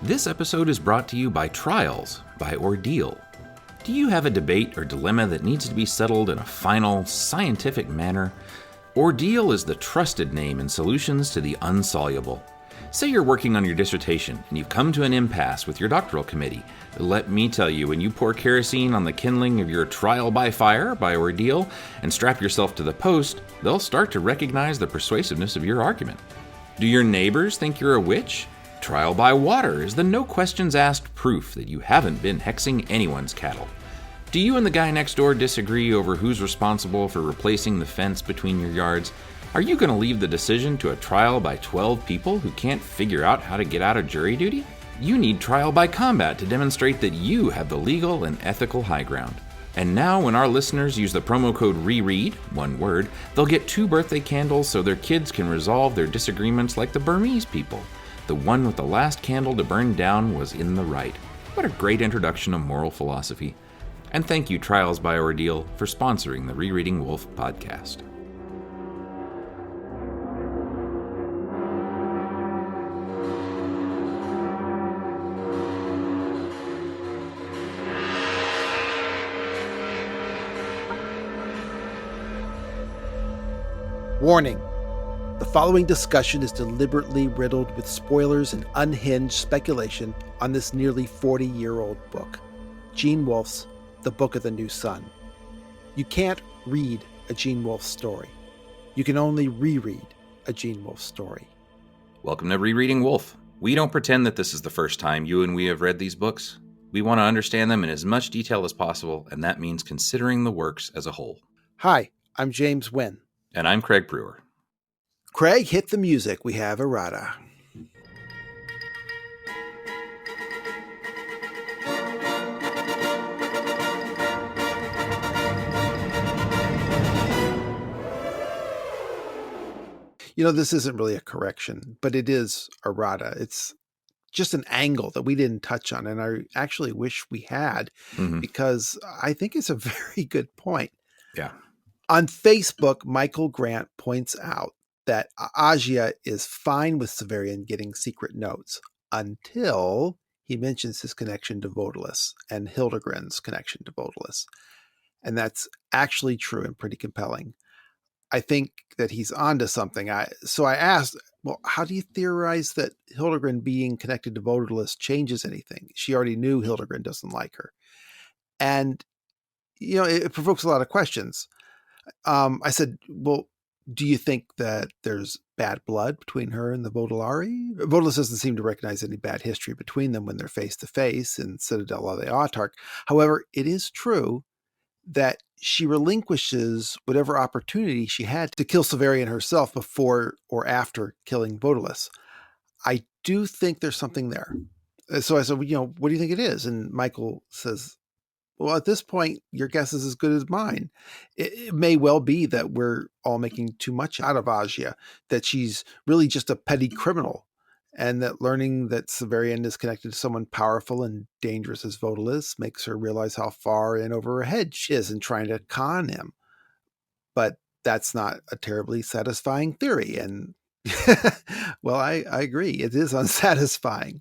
This episode is brought to you by Trials by Ordeal. Do you have a debate or dilemma that needs to be settled in a final, scientific manner? Ordeal is the trusted name in solutions to the unsoluble. Say you're working on your dissertation and you've come to an impasse with your doctoral committee. Let me tell you, when you pour kerosene on the kindling of your Trial by Fire by Ordeal and strap yourself to the post, they'll start to recognize the persuasiveness of your argument. Do your neighbors think you're a witch? Trial by Water is the no questions asked proof that you haven't been hexing anyone's cattle. Do you and the guy next door disagree over who's responsible for replacing the fence between your yards? Are you going to leave the decision to a trial by 12 people who can't figure out how to get out of jury duty? You need trial by combat to demonstrate that you have the legal and ethical high ground. And now when our listeners use the promo code REREAD, one word, they'll get 2 birthday candles so their kids can resolve their disagreements like the Burmese people. The one with the last candle to burn down was in the right. What a great introduction to moral philosophy. And thank you, Trials by Ordeal, for sponsoring the Rereading Wolfe podcast. Warning. The following discussion is deliberately riddled with spoilers and unhinged speculation on this nearly 40-year-old book, Gene Wolfe's The Book of the New Sun. You can't read a Gene Wolfe story. You can only reread a Gene Wolfe story. Welcome to Rereading Wolfe. We don't pretend that this is the first time you and we have read these books. We want to understand them in as much detail as possible, and that means considering the works as a whole. Hi, I'm James Wynn. And I'm Craig Brewer. Craig, hit the music. We have errata. You know, this isn't really a correction, but it is errata. It's just an angle that we didn't touch on, and I actually wish we had, because I think it's a very good point. Yeah. On Facebook, Michael Grant points out that Agia is fine with Severian getting secret notes until he mentions his connection to Vodalus and Hildegren's connection to Vodalus. And that's actually true and pretty compelling. I think that he's onto something. So I asked, well, how do you theorize that Hildegren being connected to Vodalus changes anything? She already knew Hildegren doesn't like her. And, you know, it provokes a lot of questions. I said, well, do you think that there's bad blood between her and the Vodalari? Vodalus doesn't seem to recognize any bad history between them when they're face to face in Citadel of the Autarch. However, it is true that she relinquishes whatever opportunity she had to kill Severian herself before or after killing Vodalus. I do think there's something there. So I said, well, you know, what do you think it is? And Michael says, well, at this point, your guess is as good as mine. It may well be that we're all making too much out of Agia, that she's really just a petty criminal, and that learning that Severian is connected to someone powerful and dangerous as Vodalus makes her realize how far in over her head she is in trying to con him. But that's not a terribly satisfying theory. And, well, I agree. It is unsatisfying.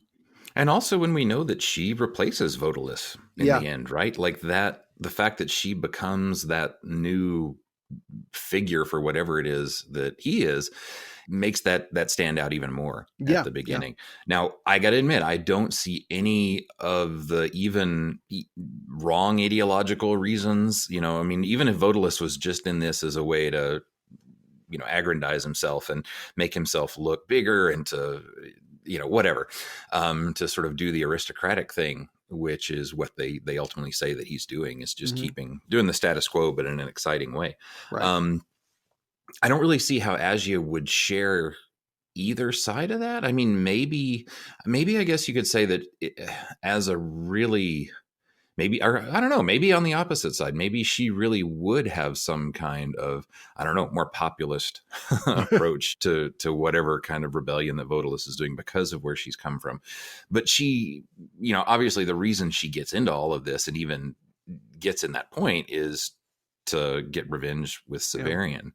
And also when we know that she replaces Vodalus in the end, right? Like that, the fact that she becomes that new figure for whatever it is that he is, makes that stand out even more at the beginning. Now, I got to admit, I don't see any of the even wrong ideological reasons. You know, I mean, even if Vodalus was just in this as a way to, you know, aggrandize himself and make himself look bigger and to, you know, whatever, to sort of do the aristocratic thing, which is what they ultimately say that he's doing, is just doing the status quo, but in an exciting way. Right. I don't really see how Agia would share either side of that. I mean, maybe I guess you could say that as a really, maybe, or I don't know, maybe on the opposite side, maybe she really would have some kind of, I don't know, more populist approach to whatever kind of rebellion that Vodalus is doing because of where she's come from. But she, you know, obviously the reason she gets into all of this and even gets in that point is to get revenge with Severian. Yeah.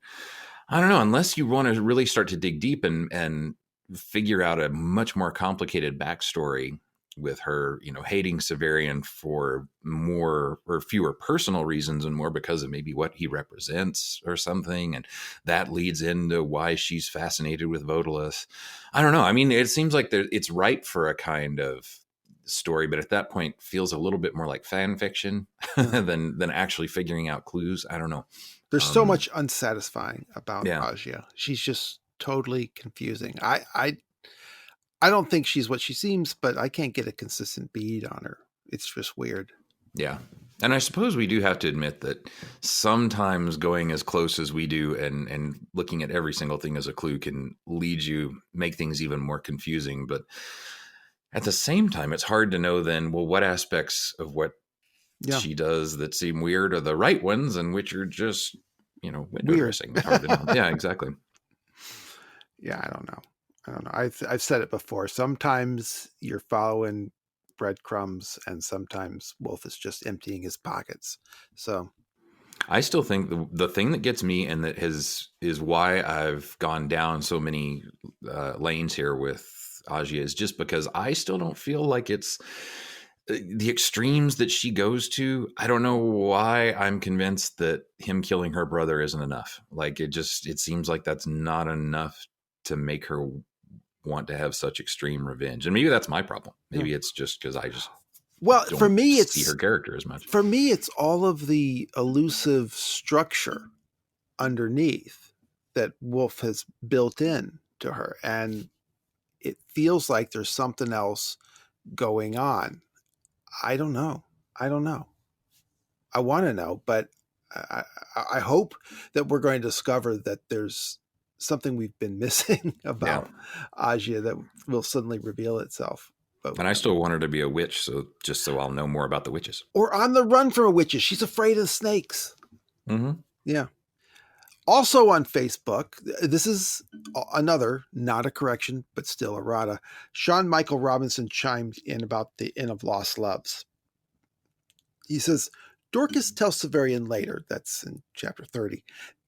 I don't know, unless you want to really start to dig deep and figure out a much more complicated backstory with her, hating Severian for more or fewer personal reasons and more because of maybe what he represents or something. And that leads into why she's fascinated with Votilis. I don't know. I mean, it seems like it's ripe for a kind of story, but at that point feels a little bit more like fan fiction than actually figuring out clues. I don't know. There's so much unsatisfying about Yeah. Agia. She's just totally confusing. I don't think she's what she seems, but I can't get a consistent bead on her. It's just weird. Yeah. And I suppose we do have to admit that sometimes going as close as we do and looking at every single thing as a clue can make things even more confusing. But at the same time, it's hard to know then, well, what aspects of what she does that seem weird are the right ones and which are just, window dressing. It's hard to know. Yeah, exactly. Yeah, I don't know. I've said it before. Sometimes you're following breadcrumbs, and sometimes Wolfe is just emptying his pockets. So I still think the thing that gets me and that is why I've gone down so many lanes here with Agia is just because I still don't feel like it's the extremes that she goes to. I don't know why I'm convinced that him killing her brother isn't enough. Like it seems like that's not enough to make her want to have such extreme revenge. And maybe that's my problem. Maybe it's just because I just don't for me see her character as much. For me, it's all of the elusive structure underneath that Wolfe has built in to her, and it feels like there's something else going on. I don't know. I want to know, but I hope that we're going to discover that there's something we've been missing about Agia that will suddenly reveal itself. But and I still want her to be a witch, so I'll know more about the witches. Or on the run from witches. She's afraid of snakes. Mm-hmm. Yeah. Also on Facebook, this is another, not a correction, but still errata. Sean Michael Robinson chimed in about the Inn of Lost Loves. He says, Dorcas tells Severian later, that's in chapter 30,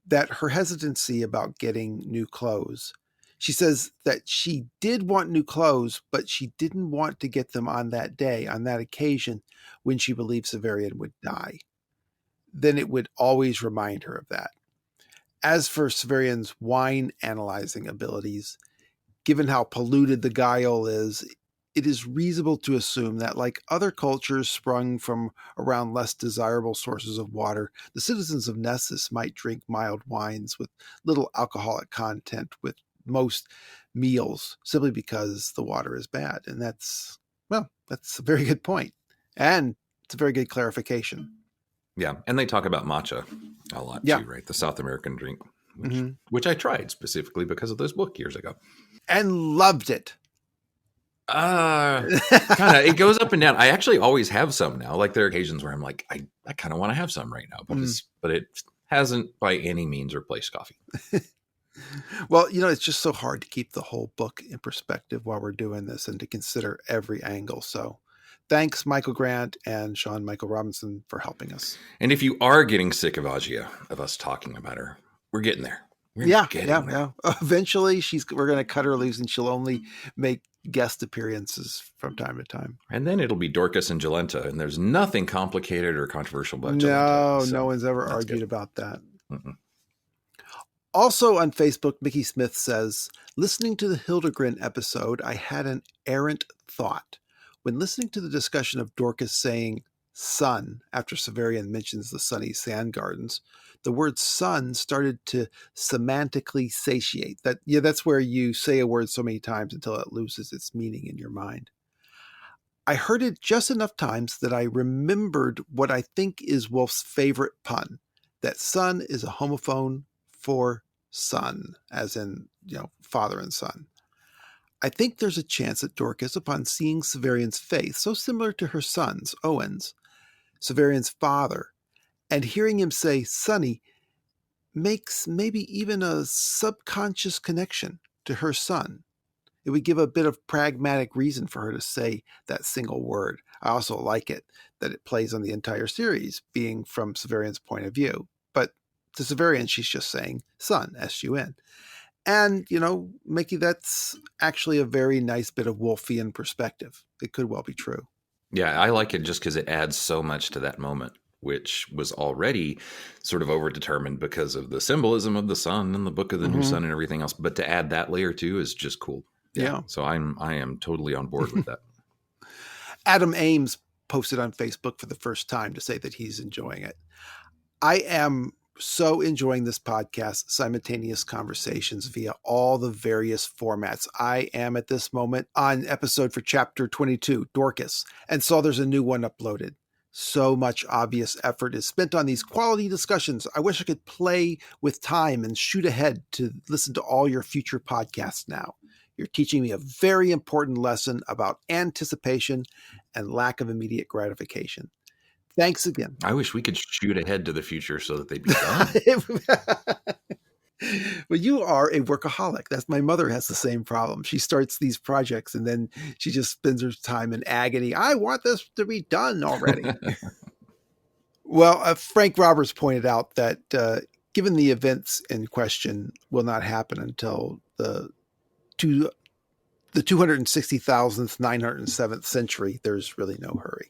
that her hesitancy about getting new clothes. She says that she did want new clothes, but she didn't want to get them on that day, on that occasion, when she believed Severian would die. Then it would always remind her of that. As for Severian's wine analyzing abilities, given how polluted the Gael is, it is reasonable to assume that, like other cultures sprung from around less desirable sources of water, the citizens of Nessus might drink mild wines with little alcoholic content with most meals simply because the water is bad. And that's a very good point. And it's a very good clarification. Yeah. And they talk about matcha a lot too, right? The South American drink, which I tried specifically because of this book years ago. And loved it. Kind of, it goes up and down. I actually always have some now. Like there are occasions where I'm like, I kind of want to have some right now, but it hasn't by any means replaced coffee. Well, it's just so hard to keep the whole book in perspective while we're doing this and to consider every angle. So thanks, Michael Grant and Sean Michael Robinson, for helping us. And if you are getting sick of Agia, of us talking about her, we're getting there. Yeah. Eventually, we're going to cut her loose, and she'll only make guest appearances from time to time. And then it'll be Dorcas and Jolenta, and there's nothing complicated or controversial about Jolenta. No one's ever argued about that. Mm-mm. Also on Facebook, Mickey Smith says, listening to the Hildegren episode, I had an errant thought. When listening to the discussion of Dorcas saying sun after Severian mentions the sunny sand gardens, the word sun started to semantically satiate. That's where you say a word so many times until it loses its meaning in your mind. I heard it just enough times that I remembered what I think is Wolfe's favorite pun, that sun is a homophone for son, as in, father and son. I think there's a chance that Dorcas, upon seeing Severian's faith, so similar to her son's, Owen's, Severian's father, and hearing him say Sonny, makes maybe even a subconscious connection to her son. It would give a bit of pragmatic reason for her to say that single word. I also like it that it plays on the entire series, being from Severian's point of view. But to Severian, she's just saying son, S-U-N. And, Mickey, that's actually a very nice bit of Wolfian perspective. It could well be true. Yeah, I like it just because it adds so much to that moment, which was already sort of overdetermined because of the symbolism of the sun and the book of the new sun and everything else. But to add that layer too is just cool. Yeah. So I am totally on board with that. Adam Ames posted on Facebook for the first time to say that he's enjoying it. I am so enjoying this podcast, simultaneous conversations via all the various formats. I am at this moment on episode for chapter 22, Dorcas, and saw there's a new one uploaded. So much obvious effort is spent on these quality discussions. I wish I could play with time and shoot ahead to listen to all your future podcasts now. You're teaching me a very important lesson about anticipation and lack of immediate gratification. Thanks again. I wish we could shoot ahead to the future so that they'd be done. Well, you are a workaholic. My mother has the same problem. She starts these projects and then she just spends her time in agony. I want this to be done already. Well, Frank Roberts pointed out that given the events in question will not happen until the 260,000th, 907th century, there's really no hurry.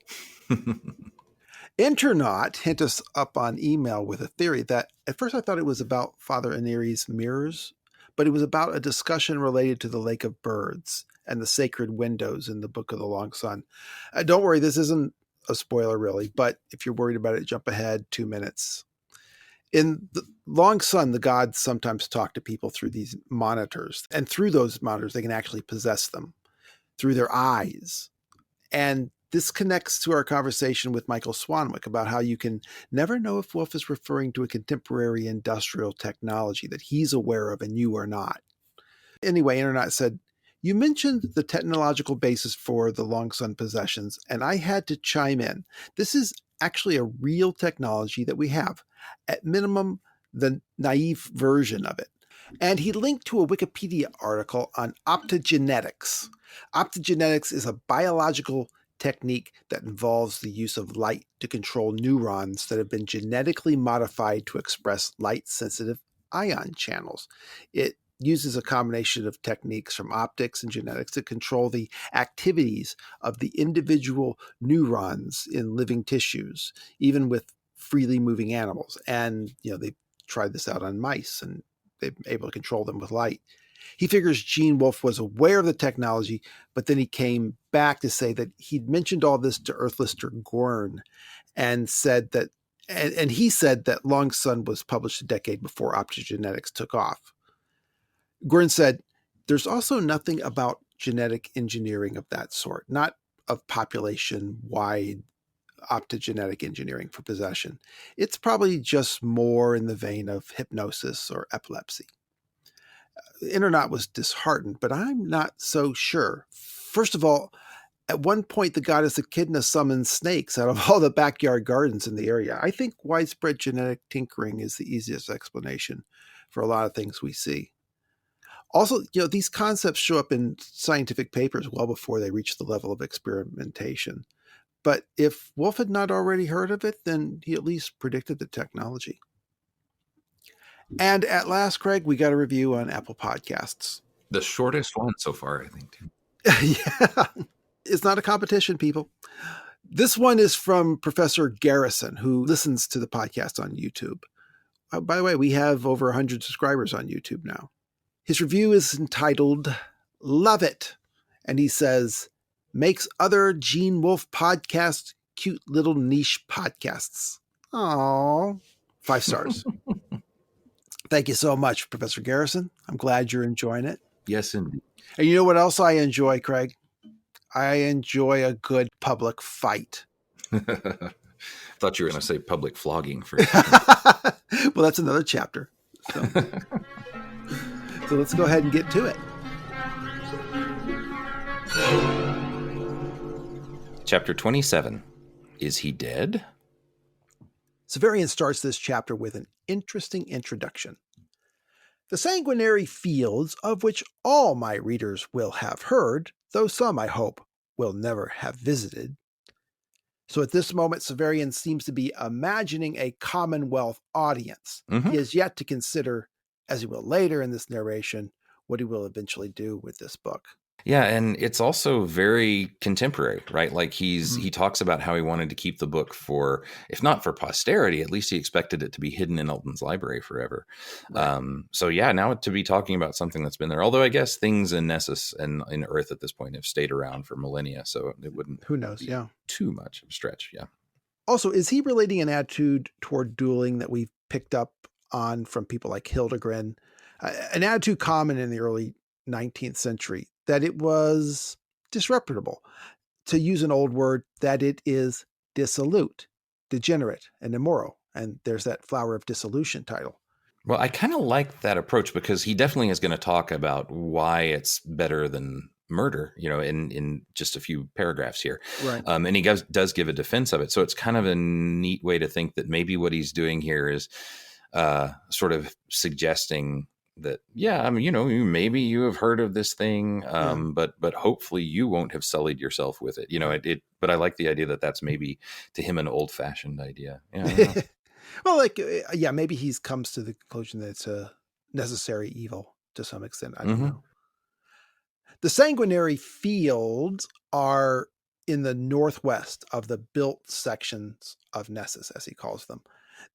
Internaut hit us up on email with a theory that at first I thought it was about Father Aneri's mirrors, but it was about a discussion related to the Lake of Birds and the sacred windows in the Book of the Long Sun. Don't worry, this isn't a spoiler really, but if you're worried about it, jump ahead 2 minutes. In the Long Sun, the gods sometimes talk to people through these monitors, and through those monitors, they can actually possess them through their eyes. And this connects to our conversation with Michael Swanwick about how you can never know if Wolfe is referring to a contemporary industrial technology that he's aware of and you are not. Anyway, Internaut said, you mentioned the technological basis for the Long Sun possessions, and I had to chime in. This is actually a real technology that we have. At minimum, the naive version of it. And he linked to a Wikipedia article on optogenetics. Optogenetics is a biological technique that involves the use of light to control neurons that have been genetically modified to express light-sensitive ion channels. It uses a combination of techniques from optics and genetics to control the activities of the individual neurons in living tissues, even with freely moving animals. And, they tried this out on mice and they've been able to control them with light. He figures Gene Wolfe was aware of the technology, but then he came back to say that he'd mentioned all this to Earthlister Gorn and said that, and he said that Long Sun was published a decade before optogenetics took off. Gorn said, there's also nothing about genetic engineering of that sort, not of population-wide optogenetic engineering for possession. It's probably just more in the vein of hypnosis or epilepsy. Internaut was disheartened, but I'm not so sure. First of all, at one point, the goddess Echidna summoned snakes out of all the backyard gardens in the area. I think widespread genetic tinkering is the easiest explanation for a lot of things we see. Also, these concepts show up in scientific papers well before they reach the level of experimentation. But if Wolfe had not already heard of it, then he at least predicted the technology. And at last, Craig, we got a review on Apple Podcasts. The shortest one so far, I think, too. Yeah. It's not a competition, people. This one is from Professor Garrison, who listens to the podcast on YouTube. By the way, we have over 100 subscribers on YouTube now. His review is entitled, Love It. And he says, makes other Gene Wolfe podcasts cute little niche podcasts. Aww. 5 stars. Thank you so much, Professor Garrison. I'm glad you're enjoying it. Yes, indeed. And you know what else I enjoy, Craig? I enjoy a good public fight. Thought you were going to say public flogging for Well, that's another chapter. So let's go ahead and get to it. Chapter 27. Is he dead? Severian starts this chapter with an interesting introduction. The Sanguinary Fields, of which all my readers will have heard, though some, I hope, will never have visited. So at this moment, Severian seems to be imagining a Commonwealth audience. Mm-hmm. He has yet to consider as he will later in this narration, what he will eventually do with this book. Yeah, and it's also very contemporary, right? Like Mm-hmm. he talks about how he wanted to keep the book for, if not for posterity, at least he expected it to be hidden in Elton's library forever. Right. So yeah, now to be talking about something that's been there, although I guess things in Nessus and in Earth at this point have stayed around for millennia, so it wouldn't Who knows? be Yeah. too much of a stretch. Yeah. Also, is he relating an attitude toward dueling that we've picked up on from people like Hildegren? An attitude common in the early 19th century, that it was disreputable. To use an old word, that it is dissolute, degenerate, and immoral. And there's that Flower of Dissolution title. Well, I kind of like that approach because he definitely is going to talk about why it's better than murder, in just a few paragraphs here. Right. And he does give a defense of it. So it's kind of a neat way to think that maybe what he's doing here is sort of suggesting that, yeah, I mean, maybe you have heard of this thing, but hopefully you won't have sullied yourself with it. But I like the idea that that's maybe to him an old fashioned idea. Yeah. Well, maybe he comes to the conclusion that it's a necessary evil to some extent. I don't know. The Sanguinary Fields are in the northwest of the built sections of Nessus, as he calls them.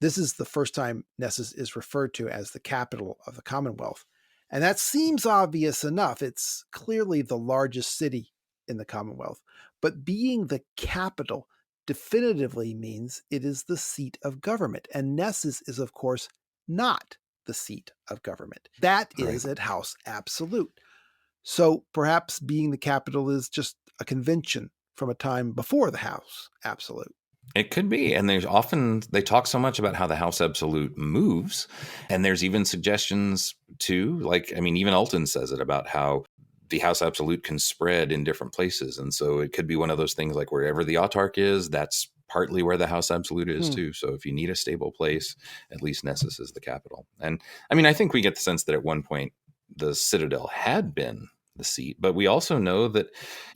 This is the first time Nessus is referred to as the capital of the Commonwealth. And that seems obvious enough. It's clearly the largest city in the Commonwealth. But being the capital definitively means it is the seat of government. And Nessus is, of course, not the seat of government. That is at House Absolute. So perhaps being the capital is just a convention from a time before the House Absolute. It could be. And they talk so much about how the House Absolute moves. And there's even suggestions too, even Alton says it about how the House Absolute can spread in different places. And so it could be one of those things like wherever the autarch is, that's partly where the House Absolute is too. So if you need a stable place, at least Nessus is the capital. And I think we get the sense that at one point the Citadel had been the seat, but we also know that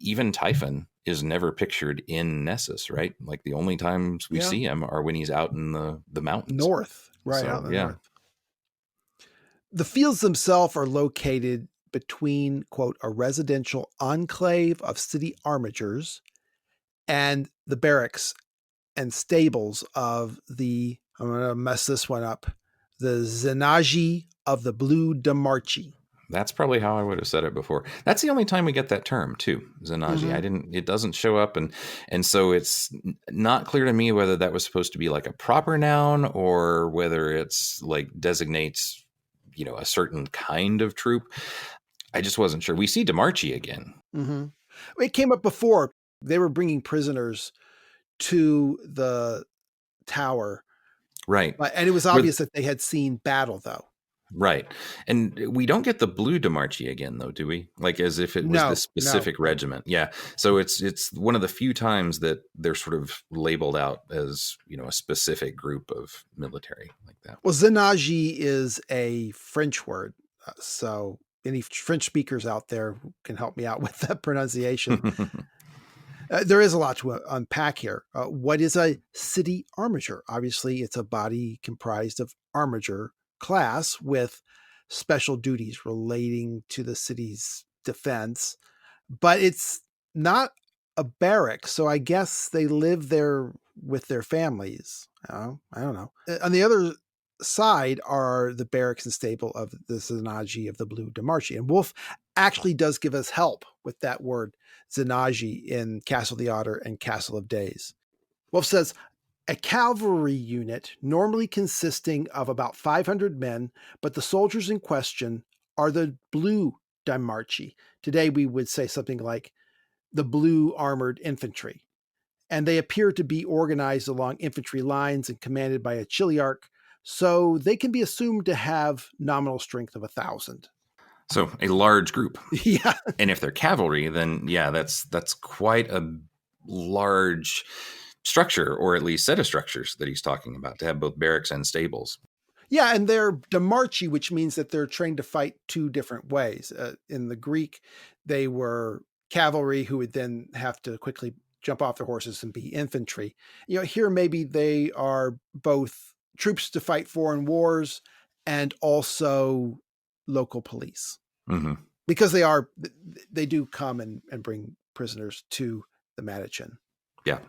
even Typhon is never pictured in Nessus, right? Like the only times we see him are when he's out in the mountains. North, right, out in the north. The fields themselves are located between, quote, a residential enclave of city armigers and the barracks and stables of the, I'm going to mess this one up, the Zenagi of the Blue Demarchi. That's probably how I would have said it before. That's the only time we get that term too, Zenagi. It doesn't show up. And so it's not clear to me whether that was supposed to be like a proper noun or whether it's like designates, a certain kind of troop. I just wasn't sure. We see Demarchi again. It came up before. They were bringing prisoners to the tower. Right. And it was obvious that they had seen battle though. Right. And we don't get the Blue Demarchi again, though, do we? Like as if it was this specific regiment. Yeah. So it's one of the few times that they're sort of labeled out as, a specific group of military like that. Well, Zenagi is a French word. So any French speakers out there who can help me out with that pronunciation. There is a lot to unpack here. What is a city armiger? Obviously, it's a body comprised of armiger class with special duties relating to the city's defense, but it's not a barrack. So I guess they live there with their families. I don't know. On the other side are the barracks and stable of the Zenagi of the Blue Demarchi. And Wolfe actually does give us help with that word Zenagi in Castle of the Otter and Castle of Days. Wolfe says, a cavalry unit normally consisting of about 500 men, but the soldiers in question are the Blue Demarchi. Today we would say something like the Blue Armored Infantry. And they appear to be organized along infantry lines and commanded by a chiliarch, so they can be assumed to have nominal strength of 1,000. So a large group. Yeah. And if they're cavalry, then that's quite a large structure, or at least set of structures that he's talking about, to have both barracks and stables. Yeah, and they're Demarchi, which means that they're trained to fight two different ways. In the Greek, they were cavalry who would then have to quickly jump off their horses and be infantry. Here maybe they are both troops to fight foreign wars and also local police. Mm-hmm. Because they do come and bring prisoners to the Mattachin. Yeah.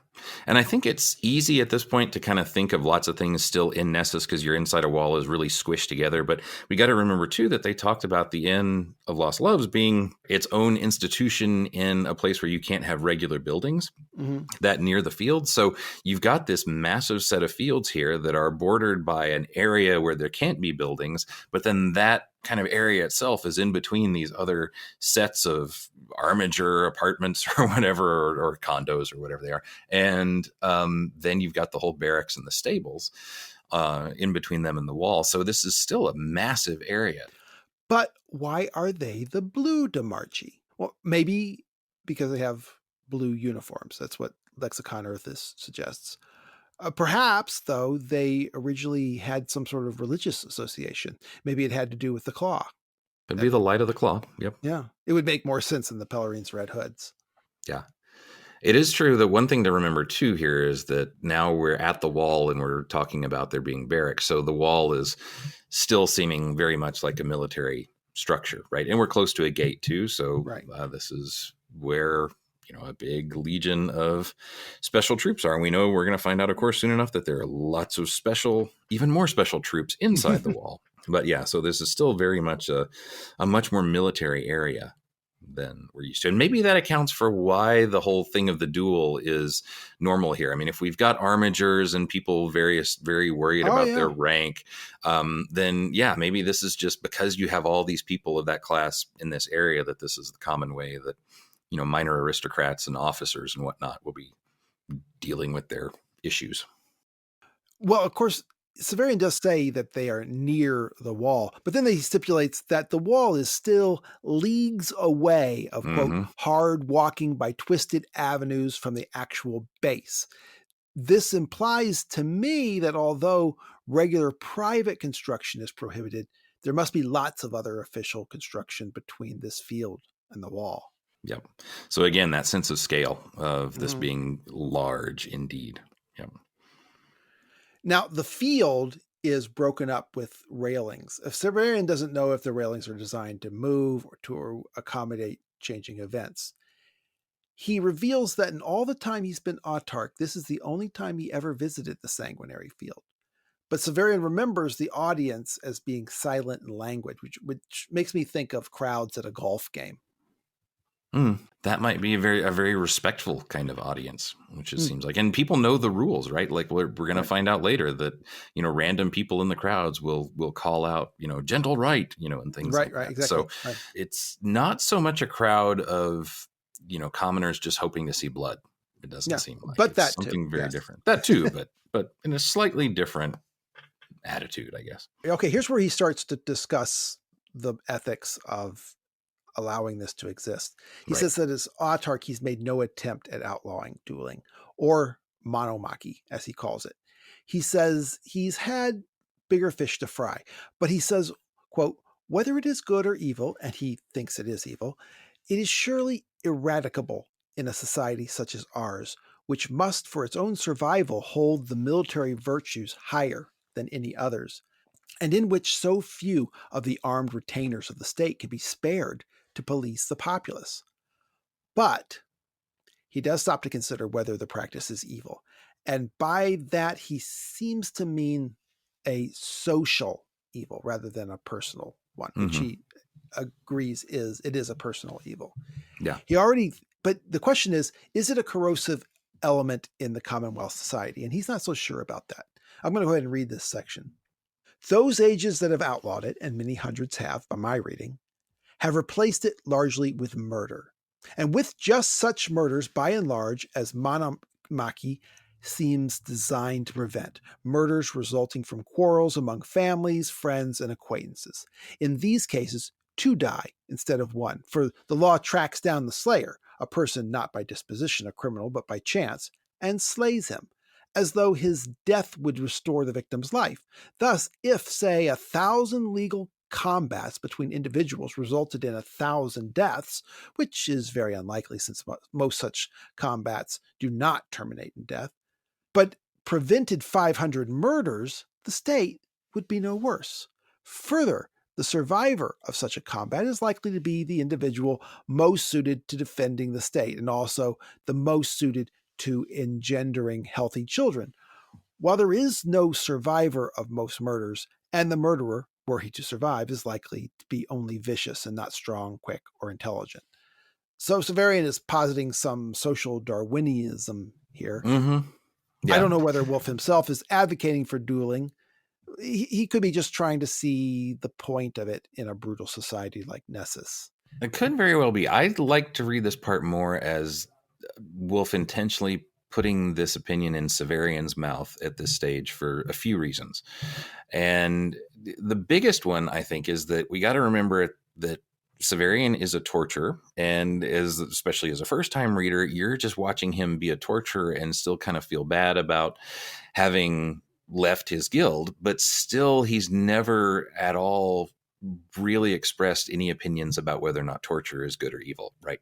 And I think it's easy at this point to kind of think of lots of things still in Nessus because you're inside a wall is really squished together. But we got to remember, too, that they talked about the Inn of Lost Loves being its own institution in a place where you can't have regular buildings that near the fields. So you've got this massive set of fields here that are bordered by an area where there can't be buildings. But then that kind of area itself is in between these other sets of armature apartments or whatever, or condos or whatever they are. And then you've got the whole barracks and the stables in between them and the wall. So this is still a massive area. But why are they the blue Demarchi? Well, maybe because they have blue uniforms. That's what Lexicon Earthis suggests. Perhaps, though, they originally had some sort of religious association. Maybe it had to do with the claw. It'd be the light of the claw. Yep. Yeah. It would make more sense than the Pellerines' red hoods. Yeah. It is true that one thing to remember, too, here is that now we're at the wall and we're talking about there being barracks. So the wall is still seeming very much like a military structure, right? And we're close to a gate, too. So this is where a big legion of special troops are. And we know we're going to find out, of course, soon enough that there are lots of even more special troops inside the wall. But yeah, so this is still very much a much more military area than we're used to. And maybe that accounts for why the whole thing of the duel is normal here. I mean, if we've got armigers and people very worried about their rank, then yeah, maybe this is just because you have all these people of that class in this area that this is the common way that minor aristocrats and officers and whatnot will be dealing with their issues. Well, of course, Severian does say that they are near the wall, but then he stipulates that the wall is still leagues away of, quote, hard walking by twisted avenues from the actual base. This implies to me that although regular private construction is prohibited, there must be lots of other official construction between this field and the wall. Yep. So again, that sense of scale of this being large indeed. Yep. Now, the field is broken up with railings. If Severian doesn't know if the railings are designed to move or to accommodate changing events, he reveals that in all the time he's been autarch, this is the only time he ever visited the Sanguinary Field. But Severian remembers the audience as being silent and languid, which makes me think of crowds at a golf game. That might be a very respectful kind of audience, which it seems like. And people know the rules, right? Like we're going to find out later that, random people in the crowds will call out, gentle right, and things like that. Right, exactly. So it's not so much a crowd of, commoners just hoping to see blood. It doesn't seem like. But it's something very different. That too, but in a slightly different attitude, I guess. Okay, here's where he starts to discuss the ethics of allowing this to exist. He says that as autarch, he's made no attempt at outlawing dueling, or monomachy, as he calls it. He says he's had bigger fish to fry, but he says, quote, whether it is good or evil, and he thinks it is evil, it is surely eradicable in a society such as ours, which must, for its own survival, hold the military virtues higher than any others, and in which so few of the armed retainers of the state can be spared to police the populace. But he does stop to consider whether the practice is evil. And by that, he seems to mean a social evil rather than a personal one, which he agrees it is a personal evil. Yeah. But the question is it a corrosive element in the Commonwealth society? And he's not so sure about that. I'm going to go ahead and read this section. Those ages that have outlawed it, and many hundreds have by my reading, have replaced it largely with murder. And with just such murders, by and large, as monomachy seems designed to prevent, murders resulting from quarrels among families, friends, and acquaintances. In these cases, two die instead of one, for the law tracks down the slayer, a person not by disposition a criminal, but by chance, and slays him, as though his death would restore the victim's life. Thus, if, say, 1,000 legal combats between individuals resulted in 1,000 deaths, which is very unlikely since most such combats do not terminate in death, but prevented 500 murders, the state would be no worse. Further, the survivor of such a combat is likely to be the individual most suited to defending the state and also the most suited to engendering healthy children. While there is no survivor of most murders, and the murderer, were he to survive, is likely to be only vicious and not strong, quick, or intelligent. So Severian is positing some social Darwinism here. Mm-hmm. I Yeah. don't know whether Wolfe himself is advocating for dueling. He could be just trying to see the point of it in a brutal society like Nessus. It could very well be. I'd like to read this part more as Wolfe intentionally putting this opinion in Severian's mouth at this stage for a few reasons. And the biggest one, I think, is that we got to remember that Severian is a torturer, and especially as a first-time reader, you're just watching him be a torturer and still kind of feel bad about having left his guild, but still he's never at all really expressed any opinions about whether or not torture is good or evil, right?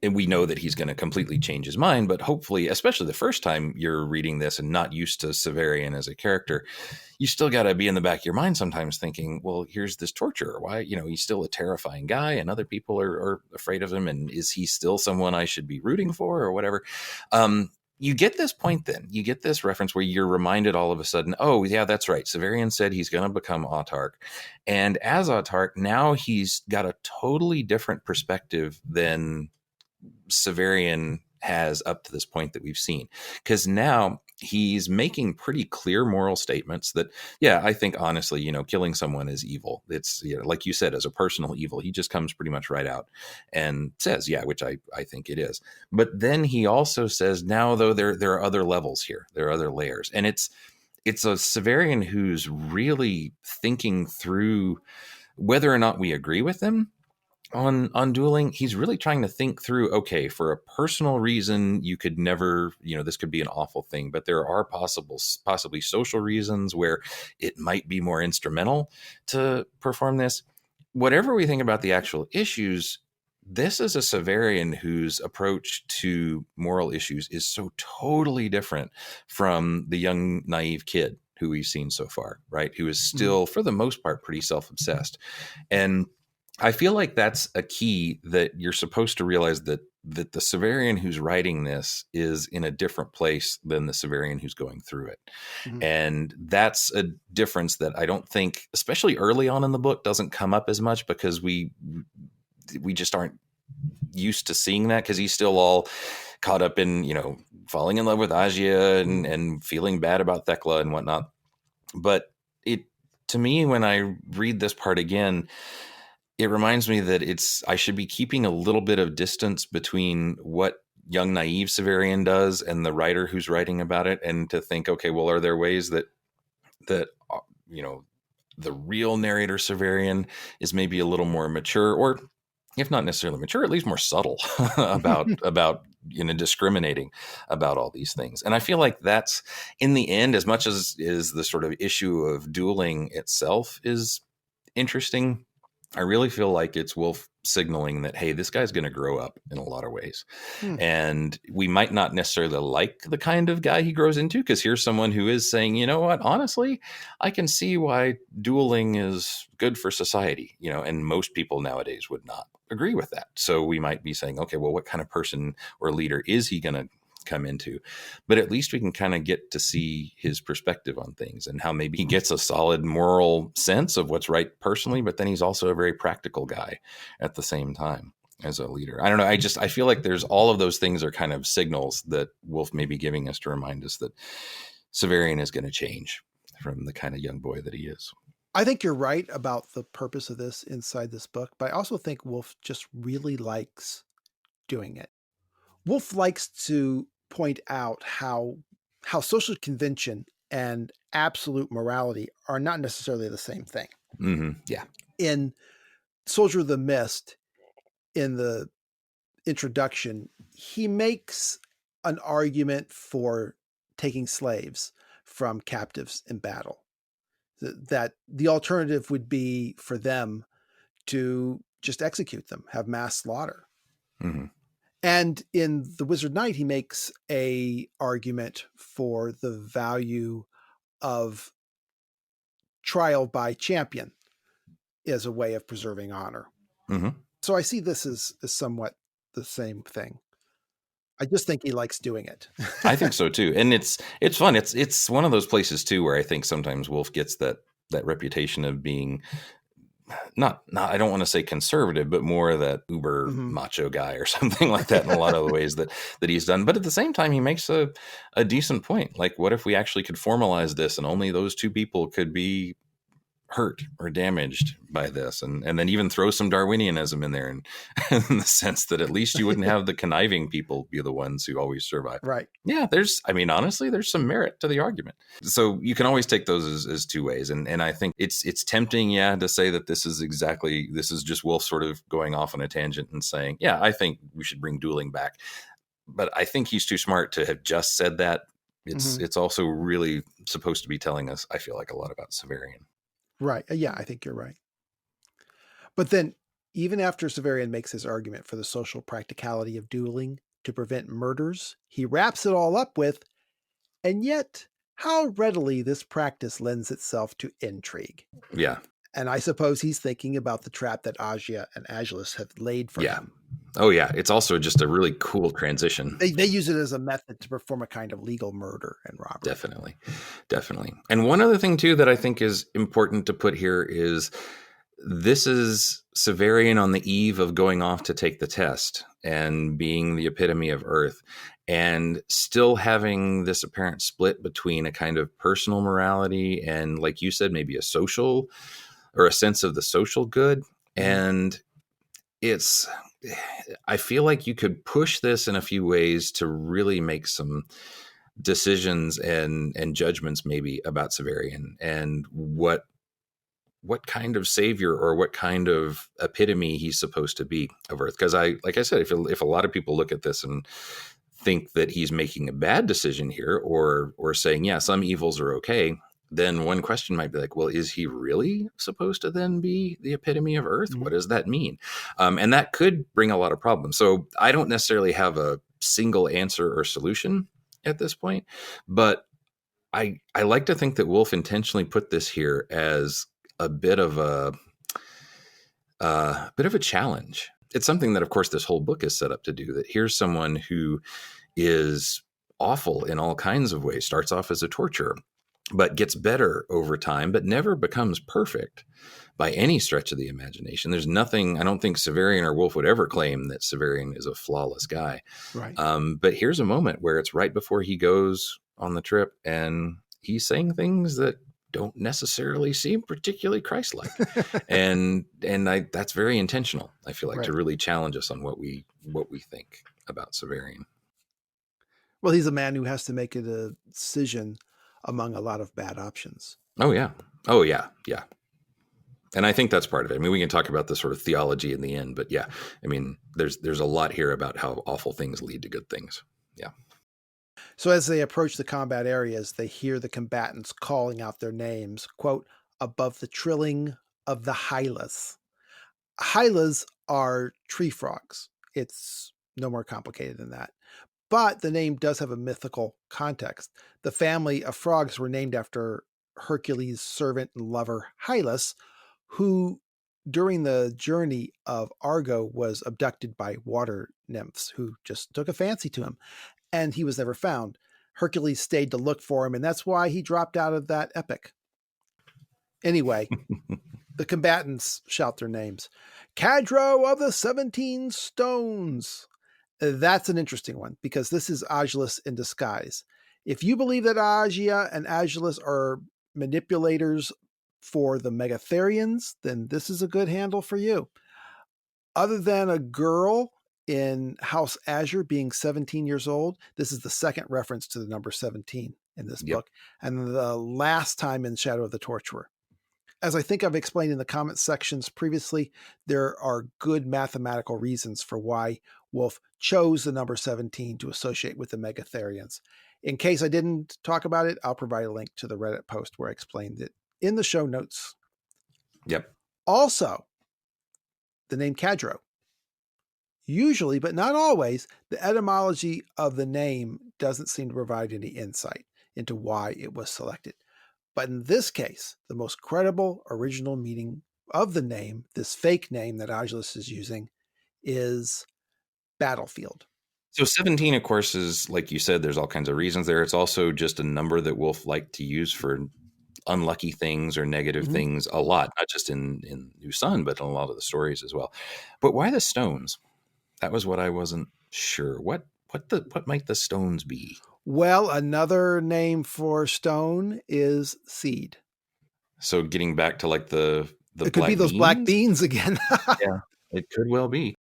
And we know that he's going to completely change his mind, but hopefully, especially the first time you're reading this and not used to Severian as a character, you still got to be in the back of your mind sometimes thinking, well, here's this torturer. Why, he's still a terrifying guy and other people are afraid of him. And is he still someone I should be rooting for or whatever? You get this point then. You get this reference where you're reminded all of a sudden, oh, yeah, that's right. Severian said he's going to become autarch. And as autarch, now he's got a totally different perspective than Severian has up to this point that we've seen. Because now he's making pretty clear moral statements that, yeah, I think honestly, killing someone is evil. It's, like you said, as a personal evil. He just comes pretty much right out and says, yeah, which I think it is. But then he also says, now though, there are other levels here. There are other layers. And it's a Severian who's really thinking through whether or not we agree with him on dueling. He's really trying to think through, okay, for a personal reason, you could never, this could be an awful thing, but there are possibly social reasons where it might be more instrumental to perform this. Whatever we think about the actual issues, this is a Severian whose approach to moral issues is so totally different from the young, naive kid who we've seen so far, right? Who is still, for the most part, pretty self-obsessed. And I feel like that's a key that you're supposed to realize that the Severian who's writing this is in a different place than the Severian who's going through it. Mm-hmm. And that's a difference that I don't think, especially early on in the book, doesn't come up as much because we just aren't used to seeing that, because he's still all caught up in, falling in love with Agia and feeling bad about Thekla and whatnot. But to me, when I read this part again, it reminds me that I should be keeping a little bit of distance between what young, naive Severian does and the writer who's writing about it, and to think, okay, well, are there ways that the real narrator Severian is maybe a little more mature, or if not necessarily mature, at least more subtle about discriminating about all these things. And I feel like that's, in the end, as much as is the sort of issue of dueling itself is interesting, I really feel like it's Wolfe signaling that, hey, this guy's going to grow up in a lot of ways. And we might not necessarily like the kind of guy he grows into, because here's someone who is saying, you know what, honestly, I can see why dueling is good for society, and most people nowadays would not agree with that. So we might be saying, okay, well, what kind of person or leader is he going to come into? But at least we can kind of get to see his perspective on things and how maybe he gets a solid moral sense of what's right personally, but then he's also a very practical guy at the same time as a leader. I don't know. I feel like there's all of those things are kind of signals that Wolfe may be giving us to remind us that Severian is going to change from the kind of young boy that he is. I think you're right about the purpose of this inside this book, but I also think Wolfe just really likes doing it. Wolfe likes to point out how social convention and absolute morality are not necessarily the same thing. Mm-hmm. Yeah. In Soldier of the Mist, in the introduction, he makes an argument for taking slaves from captives in battle. That the alternative would be for them to just execute them, have mass slaughter. Mm-hmm. And in The Wizard Knight, he makes a argument for the value of trial by champion is a way of preserving honor. Mm-hmm. So I see this as somewhat the same thing. I just think he likes doing it. I think so too, and it's fun. It's one of those places too where I think sometimes Wolfe gets that reputation of being not I don't want to say conservative, but more that uber macho guy or something like that in a lot of the ways that he's done. But at the same time, he makes a decent point. Like, what if we actually could formalize this, and only those two people could be hurt or damaged by this, and then even throw some Darwinianism in there, and in the sense that at least you wouldn't have the conniving people be the ones who always survive. Right. Yeah, honestly, there's some merit to the argument. So you can always take those as two ways, and I think it's tempting, to say that this is just Wolfe sort of going off on a tangent and saying, yeah, I think we should bring dueling back, but I think he's too smart to have just said that. It's also really supposed to be telling us, I feel like, a lot about Severian. Right. Yeah, I think you're right. But then, even after Severian makes his argument for the social practicality of dueling to prevent murders, he wraps it all up with, and yet, how readily this practice lends itself to intrigue. Yeah. And I suppose he's thinking about the trap that Agia and Agelus have laid for him. Oh, yeah. It's also just a really cool transition. They use it as a method to perform a kind of legal murder and robbery. Definitely. And one other thing, too, that I think is important to put here is this is Severian on the eve of going off to take the test and being the epitome of Earth, and still having this apparent split between a kind of personal morality and, like you said, maybe a social or a sense of the social good. And I feel like you could push this in a few ways to really make some decisions and judgments maybe about Severian and what kind of savior or what kind of epitome he's supposed to be of Earth. Because like I said, if a lot of people look at this and think that he's making a bad decision here, or saying, yeah, some evils are okay, then one question might be like, well, is he really supposed to then be the epitome of Earth? What does that mean? And that could bring a lot of problems. So I don't necessarily have a single answer or solution at this point, but I like to think that Wolfe intentionally put this here as a bit of a challenge. It's something that, of course, this whole book is set up to do, that here's someone who is awful in all kinds of ways, starts off as a torturer, but gets better over time, but never becomes perfect by any stretch of the imagination. There's nothing, I don't think Severian or Wolfe would ever claim that Severian is a flawless guy. Right. But here's a moment where it's right before he goes on the trip, and he's saying things that don't necessarily seem particularly Christ-like. and that's very intentional, I feel like, to really challenge us on what we think about Severian. Well, he's a man who has to make a decision among a lot of bad options. Oh, yeah. And I think that's part of it. I mean, we can talk about the sort of theology in the end, but yeah, I mean, there's a lot here about how awful things lead to good things. Yeah. So as they approach the combat areas, they hear the combatants calling out their names, quote, above the trilling of the hylas. Hylas are tree frogs. It's no more complicated than that. But the name does have a mythical context. The family of frogs were named after Hercules' servant and lover Hylas, who during the journey of Argo was abducted by water nymphs who just took a fancy to him, and he was never found. Hercules stayed to look for him, and that's why he dropped out of that epic. Anyway, the combatants shout their names. Cadro of the 17 Stones. That's an interesting one, because this is Agelus in disguise. If you believe that Agia and Agelus are manipulators for the Megatherians, then this is a good handle for you. Other than a girl in House Azure being 17 years old, this is the second reference to the number 17 in this book, and the last time in Shadow of the Torturer. As I think I've explained in the comment sections previously, there are good mathematical reasons for why Wolfe chose the number 17 to associate with the Megatherians. In case I didn't talk about it, I'll provide a link to the Reddit post where I explained it in the show notes. Yep. Also, the name Cadro. Usually, but not always, the etymology of the name doesn't seem to provide any insight into why it was selected. But in this case, the most credible original meaning of the name, this fake name that Agelus is using, is battlefield. So 17, of course, is, like you said, there's all kinds of reasons there. It's also just a number that Wolfe liked to use for unlucky things or negative things a lot, not just in New Sun, but in a lot of the stories as well. But why the stones? That was what I wasn't sure. What might the stones be? Well, another name for stone is seed. So getting back to like the it could be those black beans again. Yeah, it could well be.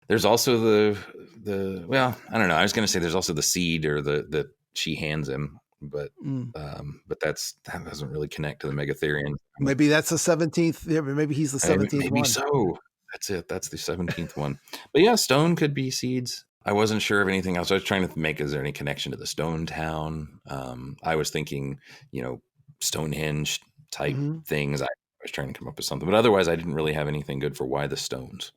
There's also the well, I don't know. I was going to say there's also the seed or that she hands him, but that doesn't really connect to the Megatherian. Maybe that's the 17th. Maybe he's the 17th maybe one. So that's it. That's the 17th one. But yeah, stone could be seeds. I wasn't sure of anything else. I was trying to make, is there any connection to the stone town? I was thinking, Stonehenge type things. I was trying to come up with something, but otherwise I didn't really have anything good for why the stones.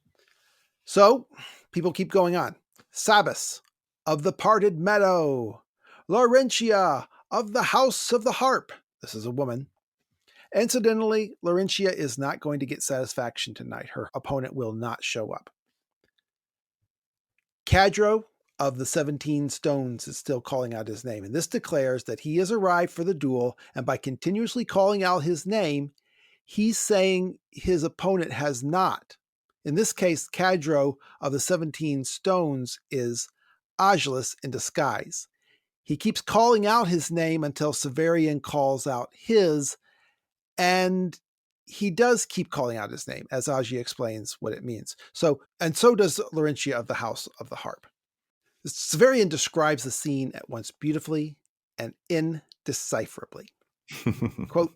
So people keep going on. Sabas of the parted meadow. Laurentia of the house of the harp. This is a woman. Incidentally, Laurentia is not going to get satisfaction tonight. Her opponent will not show up. Cadro of the 17 stones is still calling out his name, and this declares that he has arrived for the duel, and by continuously calling out his name, he's saying his opponent has not. In this case, Cadro of the 17 stones is Agelus in disguise. He keeps calling out his name until Severian calls out his, and he does keep calling out his name, as Agia explains what it means. So does Laurentia of the House of the Harp. Severian describes the scene at once beautifully and indecipherably. Quote,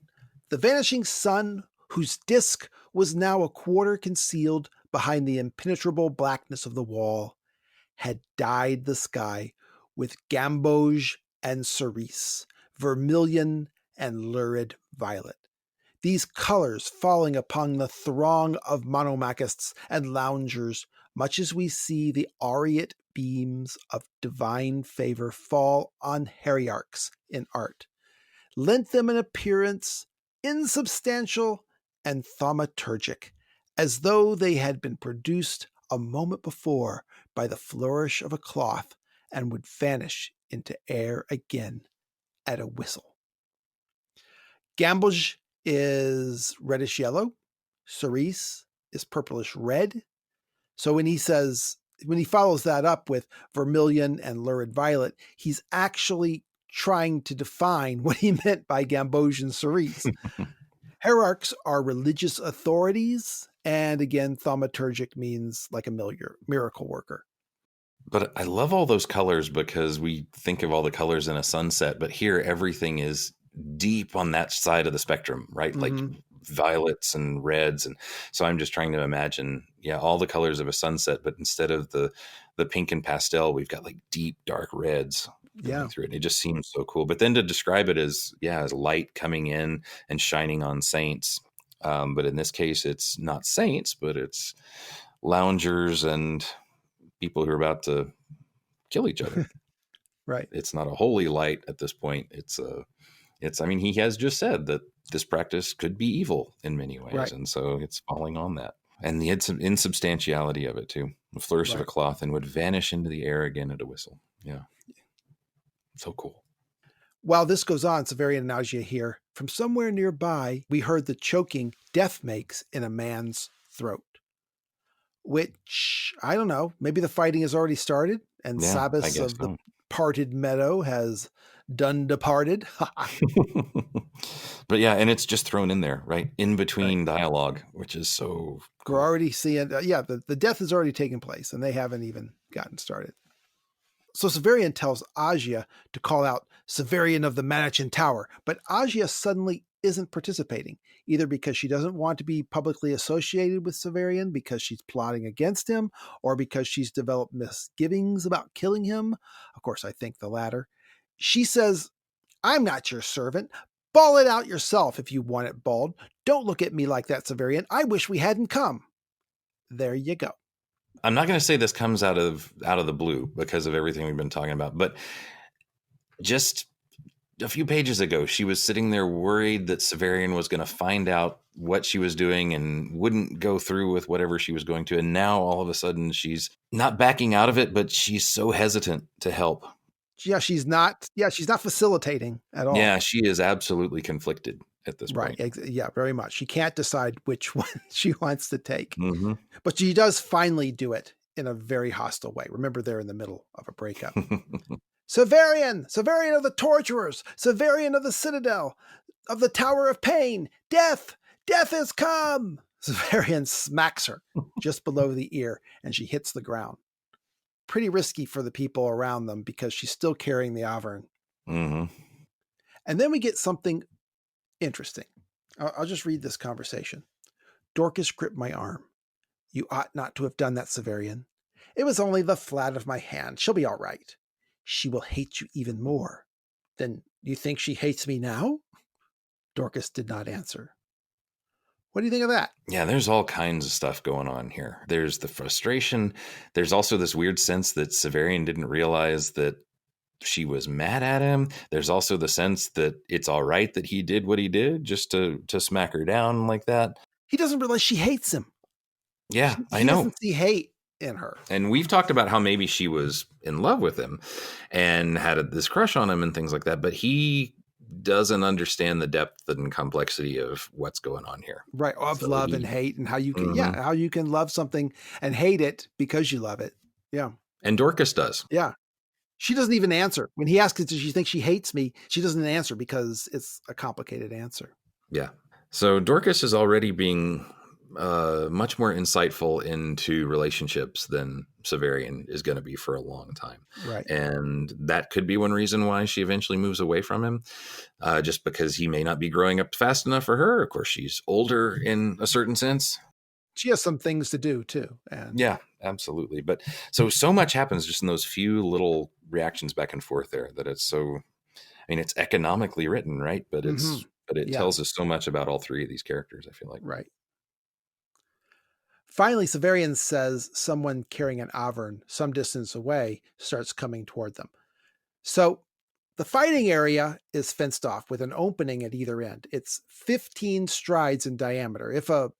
the vanishing sun, whose disk was now a quarter concealed behind the impenetrable blackness of the wall, had dyed the sky with gamboge and cerise, vermilion and lurid violet. These colors falling upon the throng of monomachists and loungers, much as we see the aureate beams of divine favor fall on hierarchs in art, lent them an appearance insubstantial and thaumaturgic, as though they had been produced a moment before by the flourish of a cloth and would vanish into air again at a whistle. Gamboge is reddish yellow. Cerise is purplish red. So when he follows that up with vermilion and lurid violet, he's actually trying to define what he meant by gamboge and cerise. Hierarchs are religious authorities, and again, thaumaturgic means like a miracle worker. But I love all those colors because we think of all the colors in a sunset, but here everything is deep on that side of the spectrum, right? Like violets and reds. And so I'm just trying to imagine, all the colors of a sunset, but instead of the pink and pastel, we've got like deep, dark reds going through it. And it just seems so cool. But then to describe it as light coming in and shining on saints. But in this case, it's not saints, but it's loungers and people who are about to kill each other. Right. It's not a holy light at this point. I mean, he has just said that this practice could be evil in many ways. Right. And so it's falling on that. And the insubstantiality of it too. The flourish of a cloth and would vanish into the air again at a whistle. Yeah. So cool. While this goes on, Severian and Agia here, from somewhere nearby, we heard the choking death makes in a man's throat. Which, I don't know, maybe the fighting has already started and Sabas of the parted meadow has done departed. But and it's just thrown in there, right? In between dialogue, which is so cool. We're already seeing, the death has already taken place and they haven't even gotten started. So Severian tells Agia to call out Severian of the Manachin Tower, but Agia suddenly isn't participating, either because she doesn't want to be publicly associated with Severian because she's plotting against him, or because she's developed misgivings about killing him. Of course, I think the latter. She says, I'm not your servant. Bawl it out yourself if you want it bawled. Don't look at me like that, Severian. I wish we hadn't come. There you go. I'm not going to say this comes out of the blue because of everything we've been talking about, but just a few pages ago, she was sitting there worried that Severian was going to find out what she was doing and wouldn't go through with whatever she was going to. And now all of a sudden she's not backing out of it, but she's so hesitant to help. Yeah, she's not facilitating at all. Yeah, she is absolutely conflicted at this point. Right. Yeah, very much. She can't decide which one she wants to take. Mm-hmm. But she does finally do it in a very hostile way. Remember, they're in the middle of a breakup. Severian of the torturers, Severian of the citadel, of the tower of pain, death has come. Severian smacks her just below the ear, and she hits the ground. Pretty risky for the people around them because she's still carrying the avern. Mm-hmm. And then we get something interesting. I'll just read this conversation. Dorcas gripped my arm. You ought not to have done that, Severian. It was only the flat of my hand. She'll be all right. She will hate you even more. Then you think she hates me now? Dorcas did not answer. What do you think of that? Yeah, there's all kinds of stuff going on here. There's the frustration. There's also this weird sense that Severian didn't realize that she was mad at him. There's also the sense that it's all right that he did what he did just to smack her down like that. He doesn't realize she hates him. Yeah, I know. He doesn't see hate in her. And we've talked about how maybe she was in love with him and had this crush on him and things like that, but he doesn't understand the depth and complexity of what's going on here. Right, of love and hate, and how you can how you can love something and hate it because you love it. Yeah. And Dorcas does. Yeah. She doesn't even answer. When he asks, does she think she hates me? She doesn't answer because it's a complicated answer. Yeah. So Dorcas is already being much more insightful into relationships than Severian is going to be for a long time. Right. And that could be one reason why she eventually moves away from him, just because he may not be growing up fast enough for her. Of course, she's older in a certain sense. She has some things to do too. And yeah, absolutely. But so much happens just in those few little reactions back and forth there that it's so, I mean, it's economically written, right? But it tells us so much about all three of these characters, I feel like. Right. Finally, Severian says someone carrying an avern some distance away starts coming toward them. So the fighting area is fenced off with an opening at either end. It's 15 strides in diameter. If a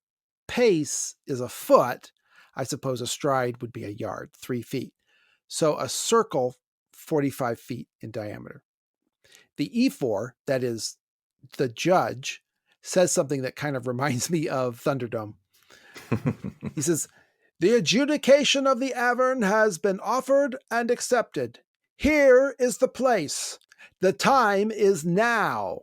pace is a foot, I suppose a stride would be a yard, 3 feet. So a circle, 45 feet in diameter. The E4, that is the judge, says something that kind of reminds me of Thunderdome. He says, the adjudication of the avern has been offered and accepted. Here is the place. The time is now.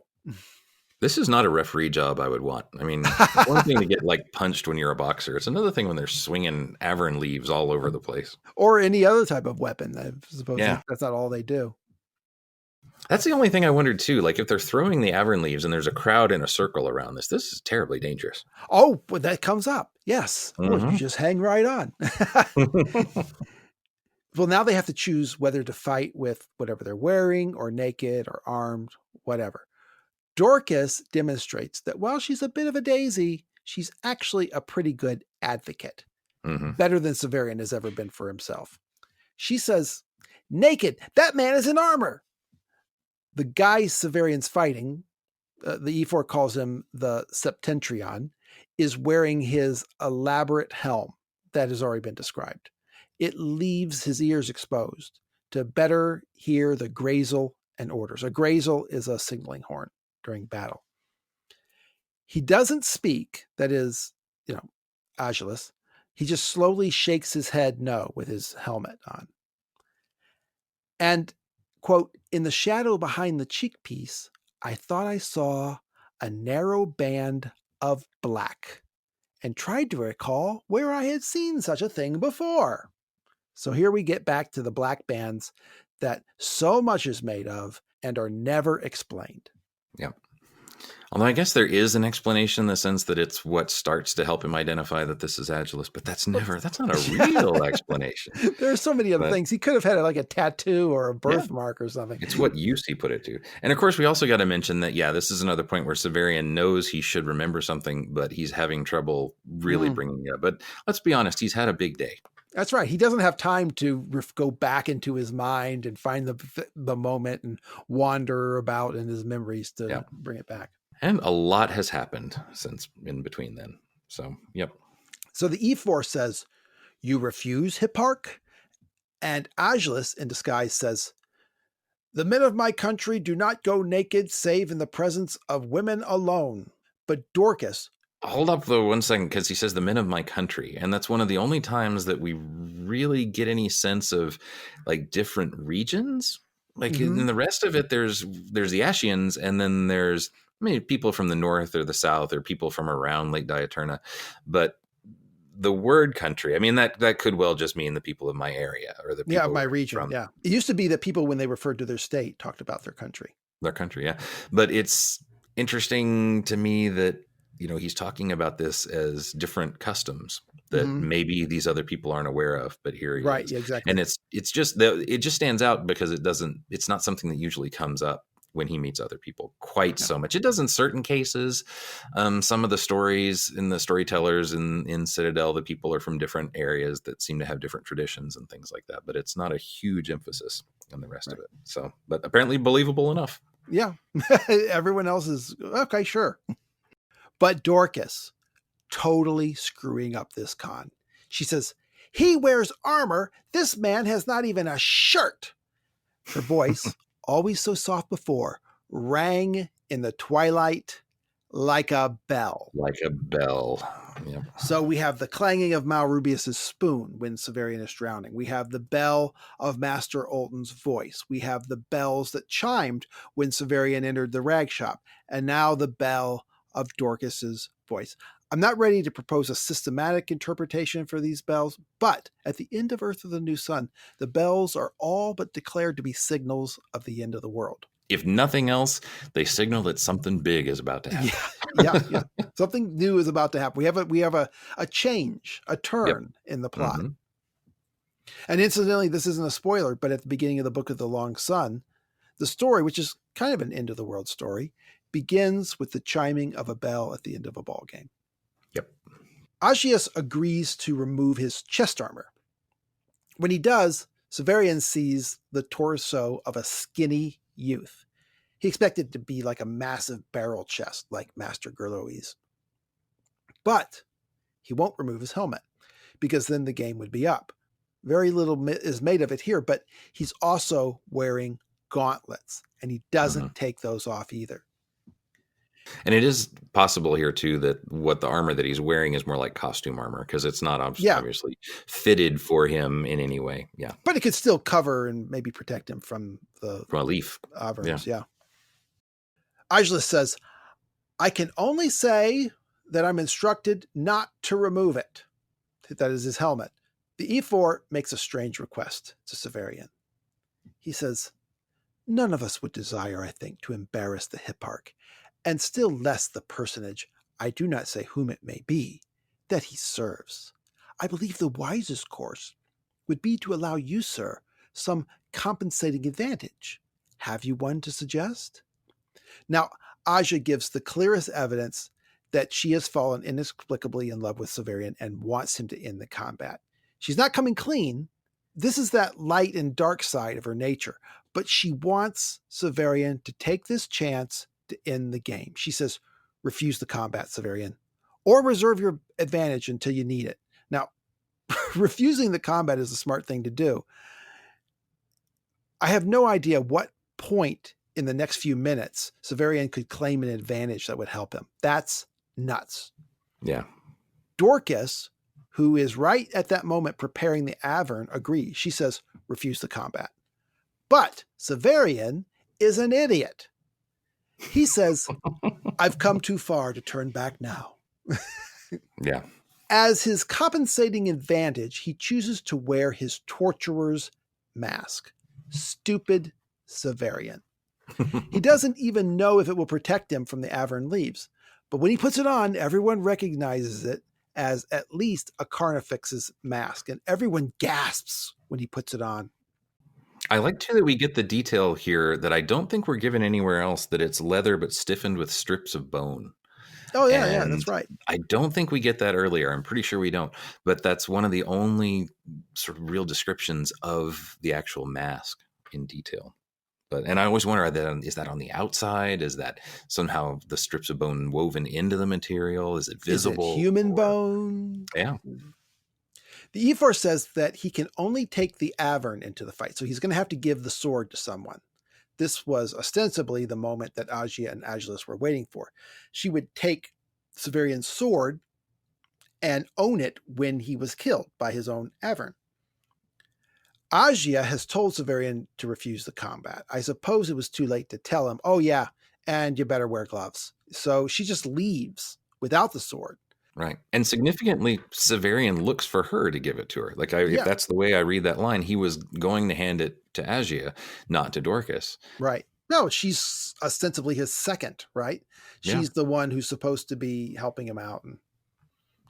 This is not a referee job I would want. I mean, one thing to get like punched when you're a boxer. It's another thing when they're swinging avern leaves all over the place. Or any other type of weapon. I suppose that's not all they do. That's the only thing I wondered too. Like if they're throwing the avern leaves and there's a crowd in a circle around this is terribly dangerous. Oh, but that comes up. Yes. Mm-hmm. Oh, you just hang right on. Well, now they have to choose whether to fight with whatever they're wearing or naked or armed, whatever. Dorcas demonstrates that while she's a bit of a daisy, she's actually a pretty good advocate. Mm-hmm. Better than Severian has ever been for himself. She says, naked, that man is in armor. The guy Severian's fighting, the E4 calls him the Septentrion, is wearing his elaborate helm that has already been described. It leaves his ears exposed to better hear the grazel and orders. A grazel is a signaling horn during battle. He doesn't speak, that is, Agelus. He just slowly shakes his head no with his helmet on. And, quote, in the shadow behind the cheekpiece, I thought I saw a narrow band of black and tried to recall where I had seen such a thing before. So here we get back to the black bands that so much is made of and are never explained. Yeah. Although I guess there is an explanation in the sense that it's what starts to help him identify that this is Agelus, but that's not a real explanation. There are so many other things. He could have had like a tattoo or a birthmark or something. It's what use he put it to. And of course, we also got to mention that, this is another point where Severian knows he should remember something, but he's having trouble really bringing it up. But let's be honest, he's had a big day. That's right. He doesn't have time to go back into his mind and find the moment and wander about in his memories to bring it back. And a lot has happened since in between then. So, yep. So the E4 says, "You refuse, Hipparch?" And Agelus in disguise says, "The men of my country do not go naked save in the presence of women alone." But Dorcas... Hold up though 1 second, because he says the men of my country, and that's one of the only times that we really get any sense of like different regions. Like in the rest of it, there's the Ashians, and then there's people from the north or the south or people from around Lake Diaturna. But the word country, I mean, that could well just mean the people of my area or the people my region. It used to be that people, when they referred to their state, talked about their country. But it's interesting to me that he's talking about this as different customs that maybe these other people aren't aware of, but here he is. Exactly. And it just stands out because it's not something that usually comes up when he meets other people quite so much. It does in certain cases. Some of the stories in the storytellers in Citadel, the people are from different areas that seem to have different traditions and things like that, but it's not a huge emphasis on the rest of it. So, but apparently believable enough. Yeah. Everyone else is okay, sure. But Dorcas, totally screwing up this con. She says, "He wears armor. This man has not even a shirt." Her voice, always so soft before, rang in the twilight like a bell. Like a bell. Yep. So we have the clanging of Malrubius's spoon when Severian is drowning. We have the bell of Master Olton's voice. We have the bells that chimed when Severian entered the rag shop. And now the bell of Dorcas's voice. I'm not ready to propose a systematic interpretation for these bells, but at the end of Earth of the New Sun, the bells are all but declared to be signals of the end of the world. If nothing else, they signal that something big is about to happen. Yeah. Something new is about to happen. We have a change, a turn in the plot. And incidentally, this isn't a spoiler, but at the beginning of the Book of the Long Sun, the story, which is kind of an end of the world story, begins with the chiming of a bell at the end of a ball game. Yep. Agius agrees to remove his chest armor. When he does, Severian sees the torso of a skinny youth. He expected it to be like a massive barrel chest, like Master Gerlois. But he won't remove his helmet, because then the game would be up. Very little is made of it here, but he's also wearing gauntlets, and he doesn't take those off either. And it is possible here, too, that what the armor that he's wearing is more like costume armor, because it's not obviously fitted for him in any way. Yeah. But it could still cover and maybe protect him from a leaf. Averns, yeah. Agelus says, "I can only say that I'm instructed not to remove it." That is his helmet. The E4 makes a strange request to Severian. He says, "None of us would desire, I think, to embarrass the Hipparch, and still less the personage, I do not say whom it may be, that he serves. I believe the wisest course would be to allow you, sir, some compensating advantage. Have you one to suggest?" Now, Aja gives the clearest evidence that she has fallen inexplicably in love with Severian and wants him to end the combat. She's not coming clean. This is that light and dark side of her nature, but she wants Severian to take this chance to end the game. She says, "Refuse the combat, Severian, or reserve your advantage until you need it." Now, refusing the combat is a smart thing to do. I have no idea what point in the next few minutes Severian could claim an advantage that would help him. That's nuts. Yeah. Dorcas, who is right at that moment preparing the Avern, agrees. She says, "Refuse the combat." But Severian is an idiot. He says, "I've come too far to turn back now." Yeah. As his compensating advantage, he chooses to wear his torturer's mask. Stupid Severian. He doesn't even know if it will protect him from the Avern leaves. But when he puts it on, everyone recognizes it as at least a Carnifex's mask, and everyone gasps when he puts it on. I like, too, that we get the detail here that I don't think we're given anywhere else, that it's leather but stiffened with strips of bone. Oh, yeah, And that's right. I don't think we get that earlier. I'm pretty sure we don't. But that's one of the only sort of real descriptions of the actual mask in detail. And I always wonder, is that on the outside? Is that somehow the strips of bone woven into the material? Is it Is it visible? human bone? Yeah. The E4 says that he can only take the avern into the fight, so he's going to have to give the sword to someone. This was ostensibly the moment that Agia and Agilis were waiting for. She would take Severian's sword and own it when he was killed by his own avern. Agia has told Severian to refuse the combat. I suppose it was too late to tell him, oh yeah, and you better wear gloves. So she just leaves without the sword. Right. And significantly, Severian looks for her to give it to her. Like, if Yeah. that's the way I read that line, he was going to hand it to Agia, not to Dorcas. Right. No, she's ostensibly his second, right? Yeah. She's the one who's supposed to be helping him out and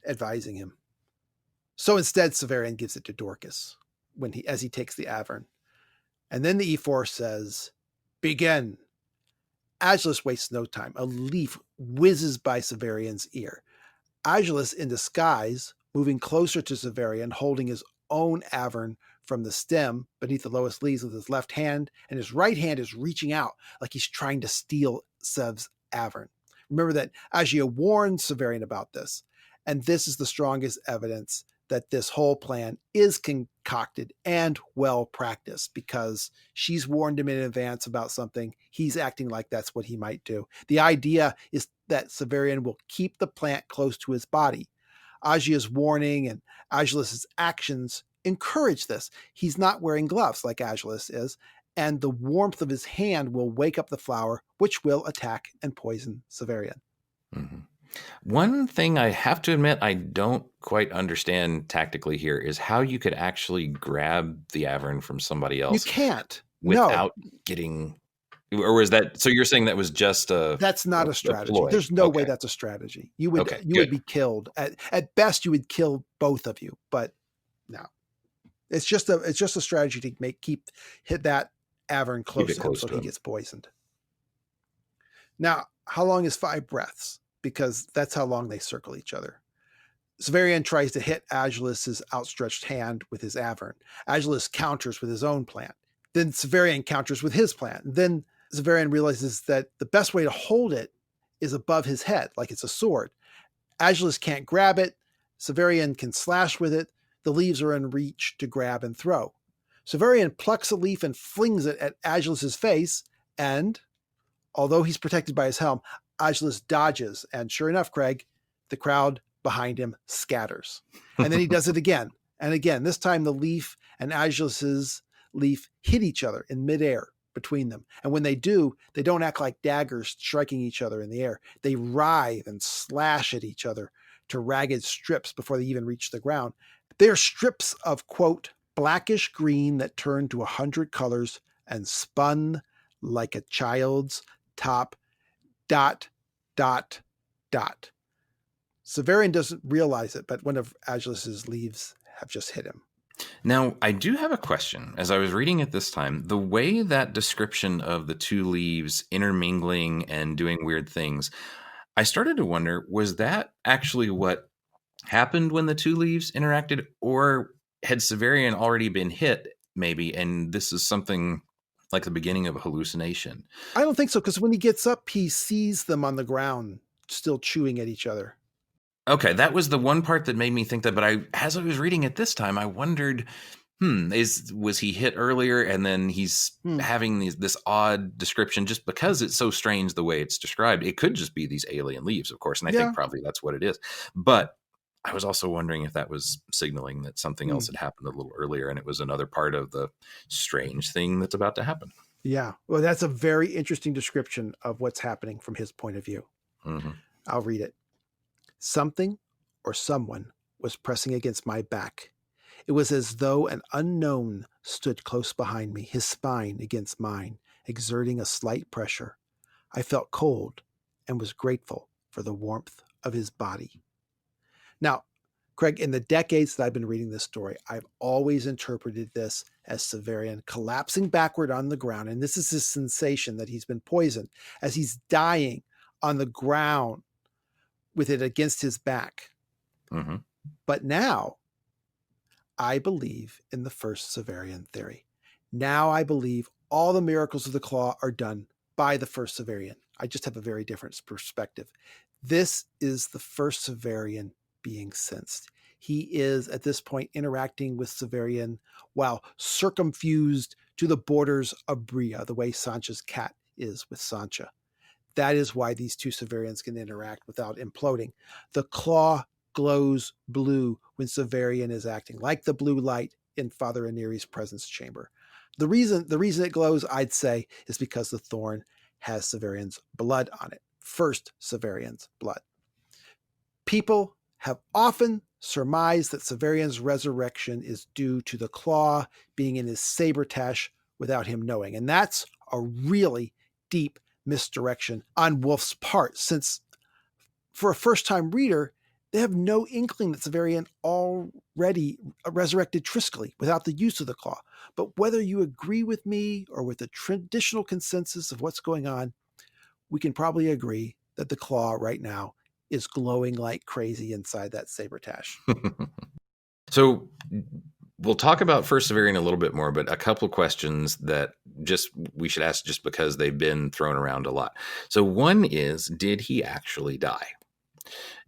advising him. So instead, Severian gives it to Dorcas as he takes the avern. And then the E4 says, begin. Agilis wastes no time. A leaf whizzes by Severian's ear. Agilis, in disguise, moving closer to Severian, holding his own avern from the stem beneath the lowest leaves with his left hand, and his right hand is reaching out like he's trying to steal Sev's avern. Remember that Agia warned Severian about this, and this is the strongest evidence that this whole plan is concocted and well practiced, because she's warned him in advance about something. He's acting like that's what he might do. The idea is that Severian will keep the plant close to his body. Agia's warning and Agilis' actions encourage this. He's not wearing gloves like Agilis is, and the warmth of his hand will wake up the flower, which will attack and poison Severian. Mm-hmm. One thing I have to admit I don't quite understand tactically here is how you could actually grab the avern from somebody else. You can't. Without getting... Or is that... So you're saying that was just That's not a strategy. ploy. There's no way that's a strategy. You would be killed. At best, you would kill both of you, but no. It's just a strategy to hit that avern close to him so he gets poisoned. Now, how long is 5 breaths? Because that's how long they circle each other. Severian tries to hit Agilis' outstretched hand with his avern. Agilis counters with his own plant. Then Severian counters with his plant. Then Severian realizes that the best way to hold it is above his head, like it's a sword. Agilis can't grab it. Severian can slash with it. The leaves are in reach to grab and throw. Severian plucks a leaf and flings it at Agilis' face, and although he's protected by his helm, Agilis dodges, and sure enough, Craig, the crowd behind him scatters. And then he does it again and again. This time the leaf and Agilis' leaf hit each other in midair between them. And when they do, they don't act like daggers striking each other in the air. They writhe and slash at each other to ragged strips before they even reach the ground. They are strips of, quote, blackish green that turn to 100 colors and spun like a child's top ... Severian doesn't realize it, but one of Agilis' leaves have just hit him. Now, I do have a question. As I was reading it this time, the way that description of the 2 leaves intermingling and doing weird things, I started to wonder, was that actually what happened when the 2 leaves interacted, or had Severian already been hit, maybe, and this is something like the beginning of a hallucination? I don't think so, because when he gets up, he sees them on the ground still chewing at each other. Okay, that was the one part that made me think that, but as I was reading it this time, I wondered, was he hit earlier and then he's having this odd description just because it's so strange the way it's described? It could just be these alien leaves, of course, and I think probably that's what it is. But I was also wondering if that was signaling that something else had happened a little earlier and it was another part of the strange thing that's about to happen. Yeah, well, that's a very interesting description of what's happening from his point of view. Mm-hmm. I'll read it. Something or someone was pressing against my back. It was as though an unknown stood close behind me, his spine against mine, exerting a slight pressure. I felt cold and was grateful for the warmth of his body. Now, Craig, in the decades that I've been reading this story, I've always interpreted this as Severian collapsing backward on the ground. And this is his sensation that he's been poisoned as he's dying on the ground with it against his back. Mm-hmm. But now I believe in the first Severian theory. Now I believe all the miracles of the claw are done by the first Severian. I just have a very different perspective. This is the first Severian being sensed. He is at this point interacting with Severian while circumfused to the borders of Bria, the way Sancha's cat is with Sancha. That is why these two Severians can interact without imploding. The claw glows blue when Severian is acting, like the blue light in Father Aniri's presence chamber. The reason it glows, I'd say, is because the thorn has Severian's blood on it. First Severian's blood. People have often surmised that Severian's resurrection is due to the claw being in his sabretache without him knowing. And that's a really deep misdirection on Wolfe's part, since for a first-time reader, they have no inkling that Severian already resurrected Triskelly without the use of the claw. But whether you agree with me or with the traditional consensus of what's going on, we can probably agree that the claw right now is glowing like crazy inside that sabretache. So we'll talk about First Severian a little bit more, but a couple of questions that we should ask just because they've been thrown around a lot. So one is, did he actually die?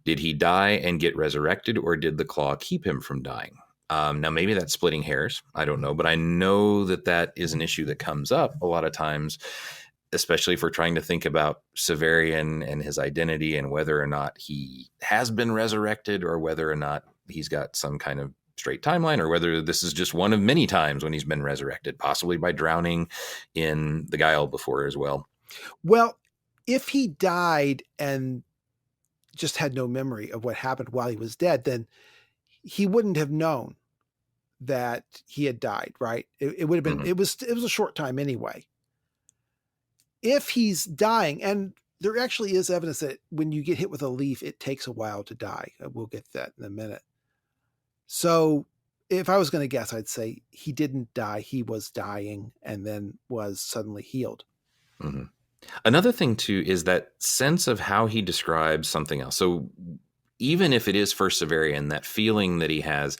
Did he die and get resurrected, or did the claw keep him from dying? Now, maybe that's splitting hairs. I don't know, but I know that is an issue that comes up a lot of times, especially if we're trying to think about Severian and his identity and whether or not he has been resurrected or whether or not he's got some kind of straight timeline, or whether this is just one of many times when he's been resurrected, possibly by drowning in the Guile before as well. Well, if he died and just had no memory of what happened while he was dead, then he wouldn't have known that he had died, right? It would have been, it was a short time anyway. If he's dying, and there actually is evidence that when you get hit with a leaf, it takes a while to die. We'll get that in a minute. So if I was going to guess, I'd say he didn't die. He was dying and then was suddenly healed. Mm-hmm. Another thing, too, is that sense of how he describes something else. So even if it is First Severian, that feeling that he has,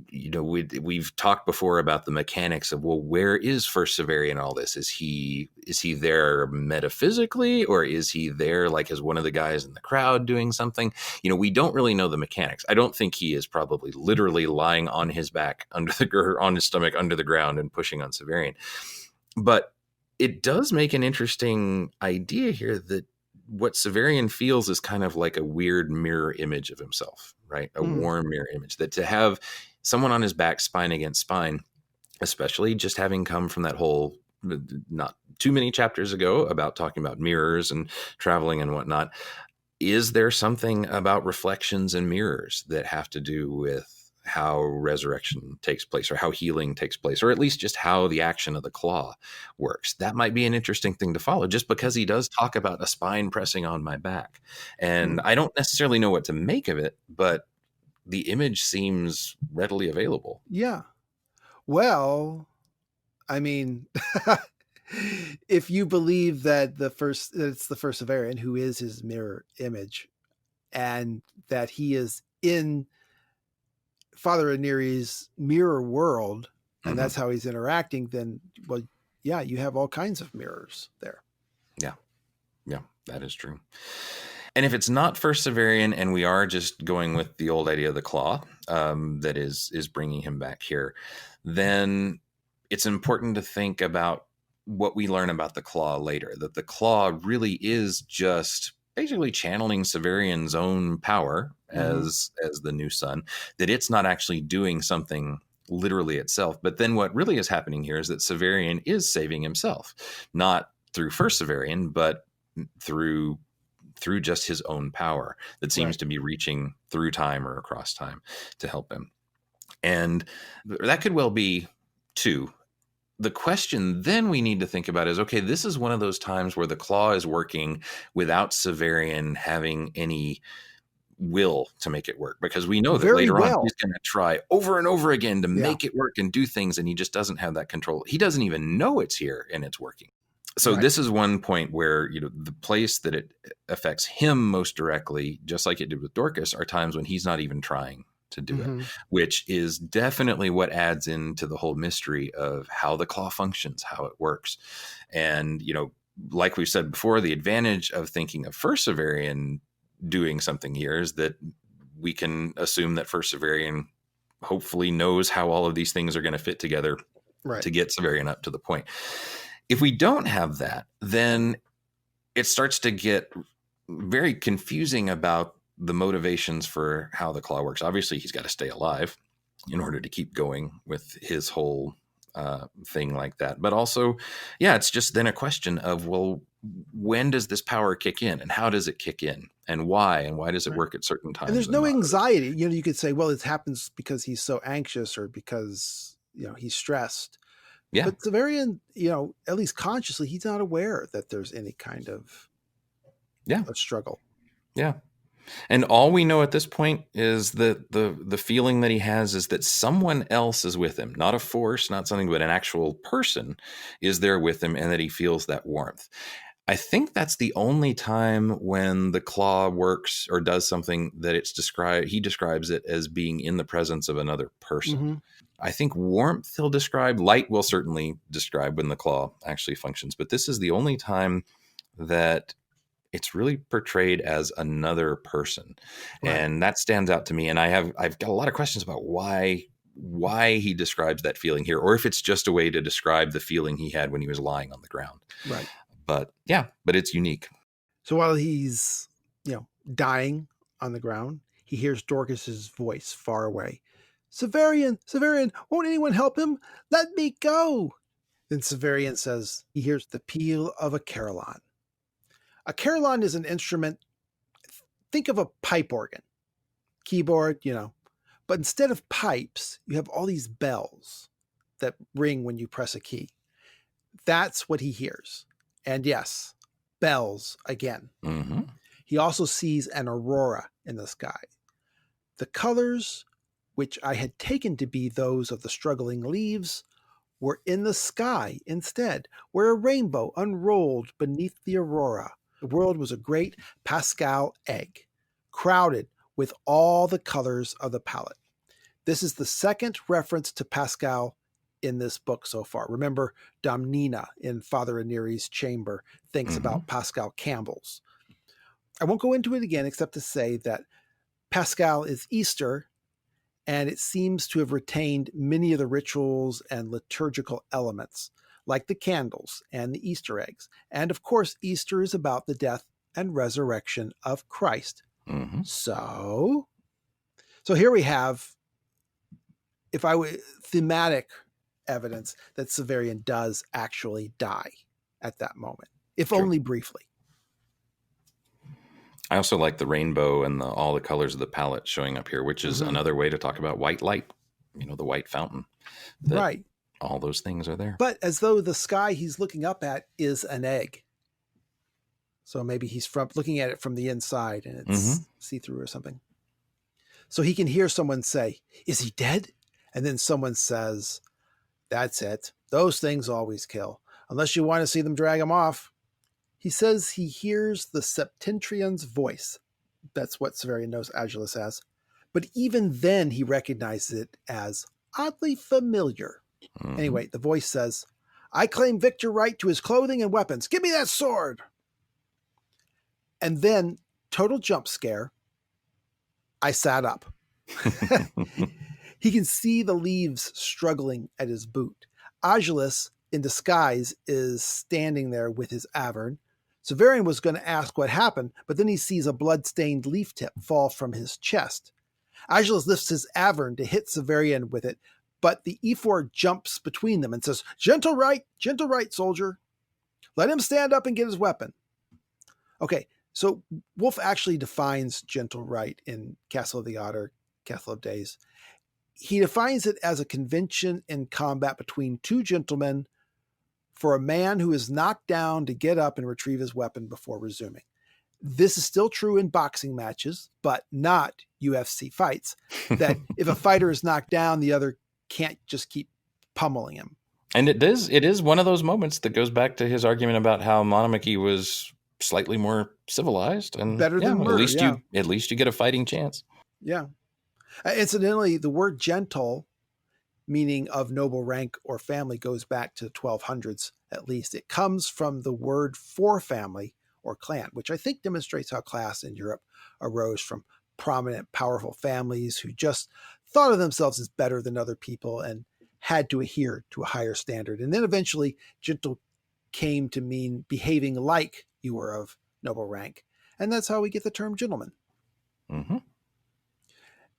you know, we've talked before about the mechanics of, well, where is First Severian in all this? Is he there metaphysically, or is he there like as one of the guys in the crowd doing something? You know, we don't really know the mechanics. I don't think he is probably literally lying on his back on his stomach under the ground and pushing on Severian. But it does make an interesting idea here that what Severian feels is kind of like a weird mirror image of himself, right? A warm mirror image, that to have someone on his back, spine against spine, especially just having come from that whole, not too many chapters ago, about talking about mirrors and traveling and whatnot. Is there something about reflections and mirrors that have to do with how resurrection takes place, or how healing takes place, or at least just how the action of the claw works? That might be an interesting thing to follow, just because he does talk about a spine pressing on my back. And I don't necessarily know what to make of it, but the image seems readily available. Yeah. Well, I mean, if you believe that it's the first Severian who is his mirror image, and that he is in Father Aniri's mirror world, and that's how he's interacting, then, well, yeah, you have all kinds of mirrors there. Yeah, that is true. And if it's not First Severian, and we are just going with the old idea of the claw that is bringing him back here, then it's important to think about what we learn about the claw later, that the claw really is just basically channeling Severian's own power as the new sun, that it's not actually doing something literally itself. But then what really is happening here is that Severian is saving himself, not through First Severian, but through just his own power that seems to be reaching through time or across time to help him. And that could well be two. The question then we need to think about is, okay, this is one of those times where the claw is working without Severian having any will to make it work, because we know that later on he's going to try over and over again to make it work and do things, and he just doesn't have that control. He doesn't even know it's here and it's working. So this is one point where, the place that it affects him most directly, just like it did with Dorcas, are times when he's not even trying to do it, which is definitely what adds into the whole mystery of how the claw functions, how it works. And, like we've said before, the advantage of thinking of First Severian doing something here is that we can assume that First Severian hopefully knows how all of these things are going to fit together to get Severian up to the point. If we don't have that, then it starts to get very confusing about the motivations for how the claw works. Obviously, he's got to stay alive in order to keep going with his whole thing like that. But also, it's just then a question of, well, when does this power kick in, and how does it kick in, and why does it work at certain times? And there's no anxiety. You could say, well, it happens because he's so anxious or because, he's stressed. Yeah. But Severian, at least consciously, he's not aware that there's any kind of struggle. Yeah. And all we know at this point is that the feeling that he has is that someone else is with him, not a force, not something, but an actual person is there with him, and that he feels that warmth. I think that's the only time when the claw works or does something that he describes it as being in the presence of another person. I think warmth he'll describe, light will certainly describe when the claw actually functions, but this is the only time that it's really portrayed as another person. And that stands out to me. And I've got a lot of questions about why he describes that feeling here, or if it's just a way to describe the feeling he had when he was lying on the ground. Right. But it's unique. So while he's, dying on the ground, he hears Dorcas's voice far away. Severian, won't anyone help him? Let me go. Then Severian says he hears the peal of a carillon. A carillon is an instrument. Think of a pipe organ, keyboard, but instead of pipes, you have all these bells that ring when you press a key. That's what he hears. And yes, bells again. He also sees an aurora in the sky. The colors, which I had taken to be those of the struggling leaves, were in the sky instead, where a rainbow unrolled beneath the aurora. The world was a great Pascal egg, crowded with all the colors of the palette. This is the second reference to Pascal in this book so far. Remember, Domnina in Father Ranieri's chamber thinks about Pascal Campbell's. I won't go into it again except to say that Pascal is Easter, and it seems to have retained many of the rituals and liturgical elements, like the candles and the Easter eggs. And of course, Easter is about the death and resurrection of Christ. So here we have, if I would, thematic evidence that Severian does actually die at that moment, if only briefly. I also like the rainbow and all the colors of the palette showing up here, which is another way to talk about white light, the white fountain. Right. All those things are there. But as though the sky he's looking up at is an egg. So maybe he's looking at it from the inside and it's see-through or something. So he can hear someone say, "Is he dead?" And then someone says, "That's it. Those things always kill, unless you want to see them drag him off." He says he hears the Septentrion's voice. That's what Severian knows Agilus as. But even then he recognizes it as oddly familiar. Anyway, the voice says, "I claim victor right to his clothing and weapons. Give me that sword." And then, total jump scare, I sat up. He can see the leaves struggling at his boot. Agilus, in disguise, is standing there with his avern. Severian was going to ask what happened, but then he sees a blood-stained leaf tip fall from his chest. Agilus lifts his avern to hit Severian with it, but the ephor jumps between them and says, gentle right, soldier. Let him stand up and get his weapon." Okay, so Wolfe actually defines gentle right in Castle of the Otter, Castle of Days. He defines it as a convention in combat between two gentlemen for a man who is knocked down to get up and retrieve his weapon before resuming. This is still true in boxing matches, but not UFC fights, that if a fighter is knocked down, the other can't just keep pummeling him. And it is one of those moments that goes back to his argument about how Monomoky was slightly more civilized, and Better than murder, at least you get a fighting chance. Yeah. Incidentally, the word gentle, meaning of noble rank or family, goes back to the 1200s at least. It comes from the word for family or clan, which I think demonstrates how class in Europe arose from prominent, powerful families who just thought of themselves as better than other people and had to adhere to a higher standard. And then eventually, gentle came to mean behaving like you were of noble rank. And that's how we get the term gentleman. Mm-hmm.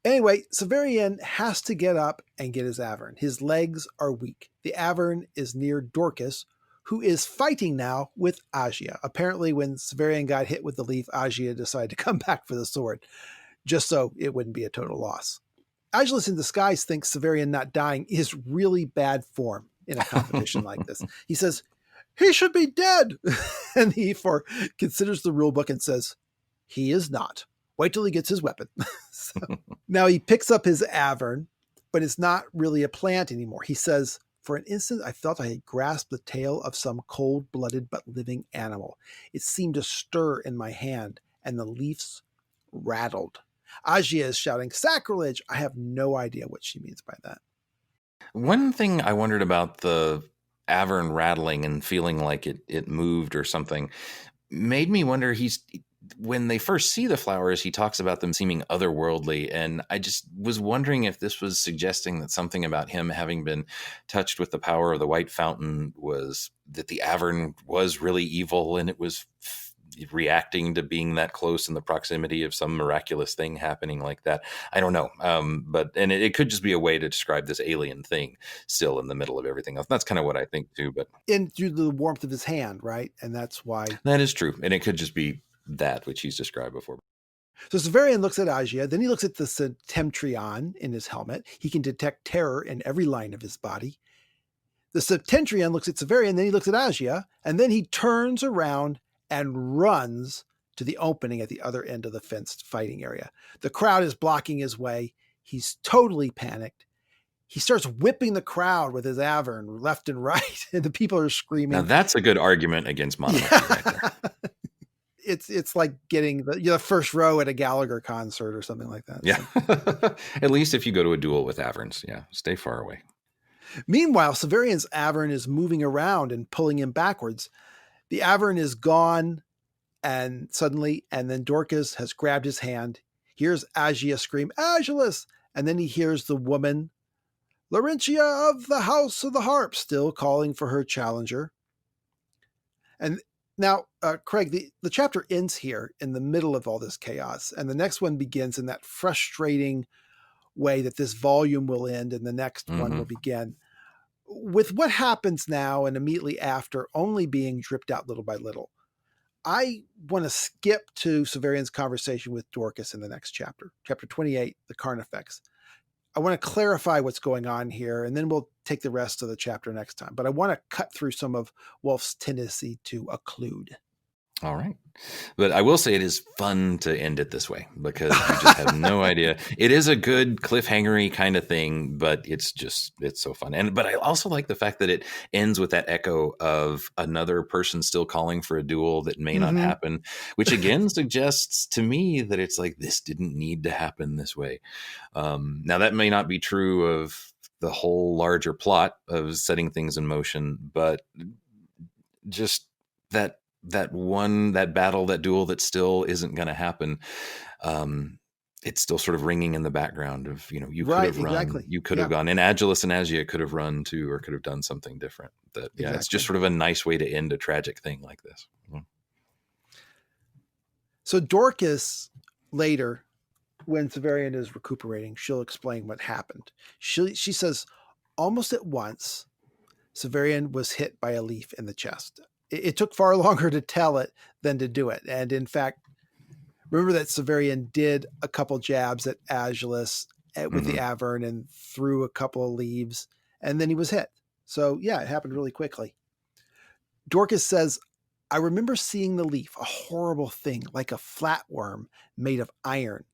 Anyway, Severian has to get up and get his avern. His legs are weak. The avern is near Dorcas, who is fighting now with Agia. Apparently, when Severian got hit with the leaf, Agia decided to come back for the sword, just so it wouldn't be a total loss. Agius in disguise thinks Severian not dying is really bad form in a competition like this. He says, "He should be dead." And the E4 considers the rulebook and says, "He is not. Wait till he gets his weapon." So, now he picks up his avern, but it's not really a plant anymore. He says, "For an instant, I felt I had grasped the tail of some cold-blooded but living animal. It seemed to stir in my hand, and the leaves rattled." Agia is shouting, "Sacrilege!" I have no idea what she means by that. One thing I wondered about the avern rattling and feeling like it moved or something made me wonder, when they first see the flowers, he talks about them seeming otherworldly. And I just was wondering if this was suggesting that something about him having been touched with the power of the white fountain was that the avern was really evil and it was reacting to being that close in the proximity of some miraculous thing happening like that. I don't know. But it could just be a way to describe this alien thing still in the middle of everything else. That's kind of what I think too. But in through the warmth of his hand, right? And that's why. That is true. And it could just be that which he's described before. So Severian looks at Agia, then he looks at the Septentrion in his helmet. He can detect terror in every line of his body. The Septentrion looks at Severian, then he looks at Agia, and then he turns around and runs to the opening at the other end of the fenced fighting area. The crowd is blocking his way. He's totally panicked. He starts whipping the crowd with his avern left and right, and the people are screaming. Now that's a good argument against Monomoky right there. It's like getting the first row at a Gallagher concert or something like that. Yeah. So. At least if you go to a duel with averns, yeah, stay far away. Meanwhile, Severian's avern is moving around and pulling him backwards. The avern is gone, and then Dorcas has grabbed his hand. Hears Agia scream, "Agilus!" And then he hears the woman, Laurentia of the House of the Harp, still calling for her challenger. And now, Craig, the chapter ends here in the middle of all this chaos, and the next one begins in that frustrating way that this volume will end and the next one will begin, with what happens now and immediately after only being dripped out little by little. I want to skip to Severian's conversation with Dorcas in the next chapter, chapter 28, the Carnifex. I want to clarify what's going on here, and then we'll take the rest of the chapter next time. But I want to cut through some of Wolfe's tendency to occlude. All right. But I will say it is fun to end it this way because you just have no idea. It is a good cliffhangery kind of thing, but it's so fun. But I also like the fact that it ends with that echo of another person still calling for a duel that may not happen, which again suggests to me that it's like, this didn't need to happen this way. Now that may not be true of the whole larger plot of setting things in motion, but just that battle, that duel that still isn't going to happen. It's still sort of ringing in the background of, you could have run, exactly. You could have gone, and Agilus and Agia could have run too, or could have done something different. It's just sort of a nice way to end a tragic thing like this. So Dorcas later, when Severian is recuperating, she'll explain what happened. She says almost at once, Severian was hit by a leaf in the chest. It took far longer to tell it than to do it. And in fact, remember that Severian did a couple jabs at Agilus with the avern and threw a couple of leaves, and then he was hit. So yeah, it happened really quickly. Dorcas says, "I remember seeing the leaf, a horrible thing, like a flatworm made of iron,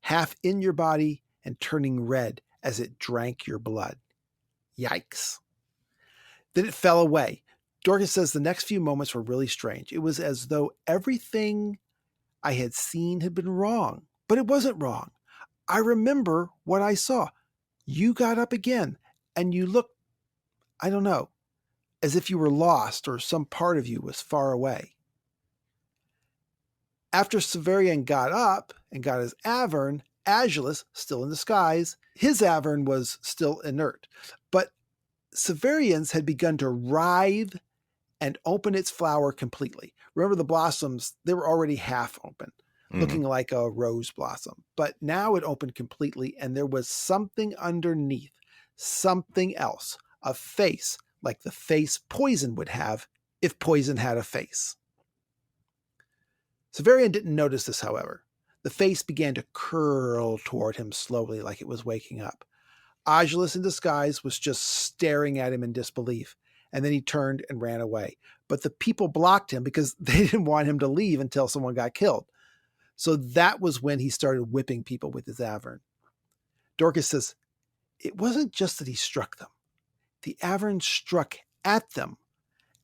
half in your body and turning red as it drank your blood. Yikes." Then it fell away. Dorcas says the next few moments were really strange. It was as though everything I had seen had been wrong, but it wasn't wrong. I remember what I saw. You got up again, and you looked, I don't know, as if you were lost or some part of you was far away. After Severian got up and got his avern, Agilus, still in disguise, his avern was still inert. But Severian's had begun to writhe and open its flower completely. Remember the blossoms, they were already half open, looking like a rose blossom. But now it opened completely, and there was something underneath, something else, a face, like the face poison would have if poison had a face. Severian didn't notice this, however. The face began to curl toward him slowly, like it was waking up. Agilus in disguise was just staring at him in disbelief, and then he turned and ran away. But the people blocked him because they didn't want him to leave until someone got killed. So that was when he started whipping people with his avern. Dorcas says, it wasn't just that he struck them. The avern struck at them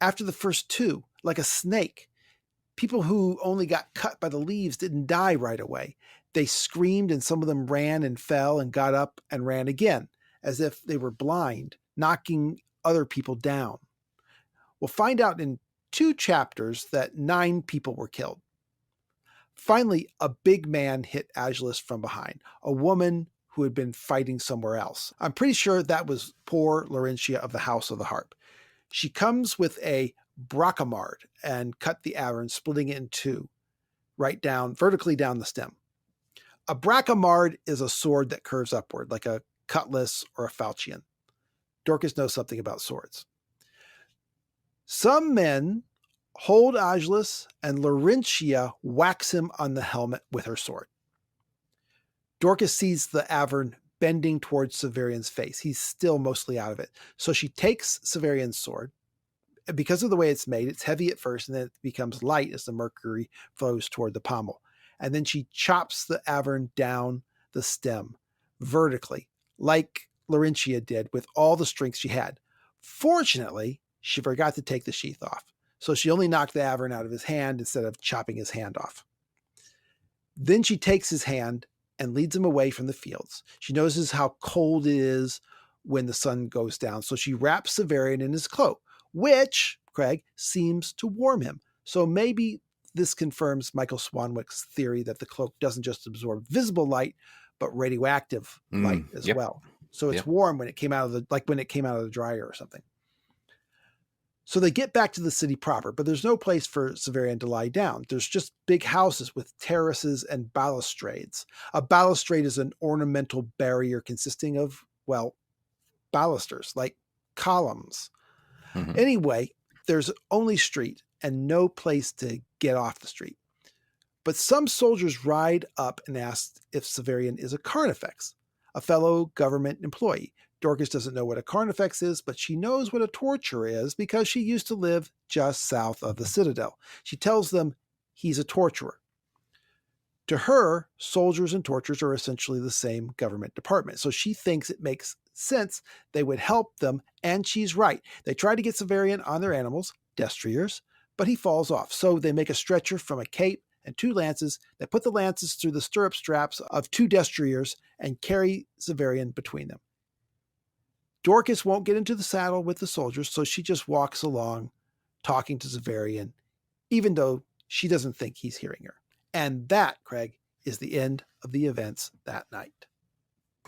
after the first two, like a snake. People who only got cut by the leaves didn't die right away. They screamed, and some of them ran and fell and got up and ran again, as if they were blind, knocking other people down. We'll find out in 2 chapters that 9 people were killed. Finally, a big man hit Agilus from behind, a woman who had been fighting somewhere else. I'm pretty sure that was poor Laurentia of the House of the Harp. She comes with a bracamard and cut the avern, splitting it in 2, right down, vertically down the stem. A bracamard is a sword that curves upward, like a cutlass or a falchion. Dorcas knows something about swords. Some men hold Agilus, and Laurentia whacks him on the helmet with her sword. Dorcas sees the avern bending towards Severian's face. He's still mostly out of it. So she takes Severian's sword. Because of the way it's made, it's heavy at first, and then it becomes light as the mercury flows toward the pommel. And then she chops the avern down the stem vertically, like Laurentia did, with all the strength she had. Fortunately, she forgot to take the sheath off, so she only knocked the avern out of his hand instead of chopping his hand off. Then she takes his hand and leads him away from the fields. She notices how cold it is when the sun goes down, so she wraps Severian in his cloak, which, Craig, seems to warm him. So maybe this confirms Michael Swanwick's theory that the cloak doesn't just absorb visible light, but radioactive light as well. So it's warm when it came out of the dryer or something. So they get back to the city proper, but there's no place for Severian to lie down. There's just big houses with terraces and balustrades. A balustrade is an ornamental barrier consisting of, balusters, like columns. Anyway, there's only street and no place to get off the street. But some soldiers ride up and ask if Severian is a carnifex, a fellow government employee. Dorcas doesn't know what a carnifex is, but she knows what a torturer is because she used to live just south of the Citadel. She tells them he's a torturer. To her, soldiers and torturers are essentially the same government department, so she thinks it makes sense they would help them, and she's right. They try to get Severian on their animals, destriers, but he falls off. So they make a stretcher from a cape and 2 lances. They put the lances through the stirrup straps of 2 destriers and carry Severian between them. Dorcas won't get into the saddle with the soldiers, so she just walks along, talking to Severian, even though she doesn't think he's hearing her. And that, Craig, is the end of the events that night.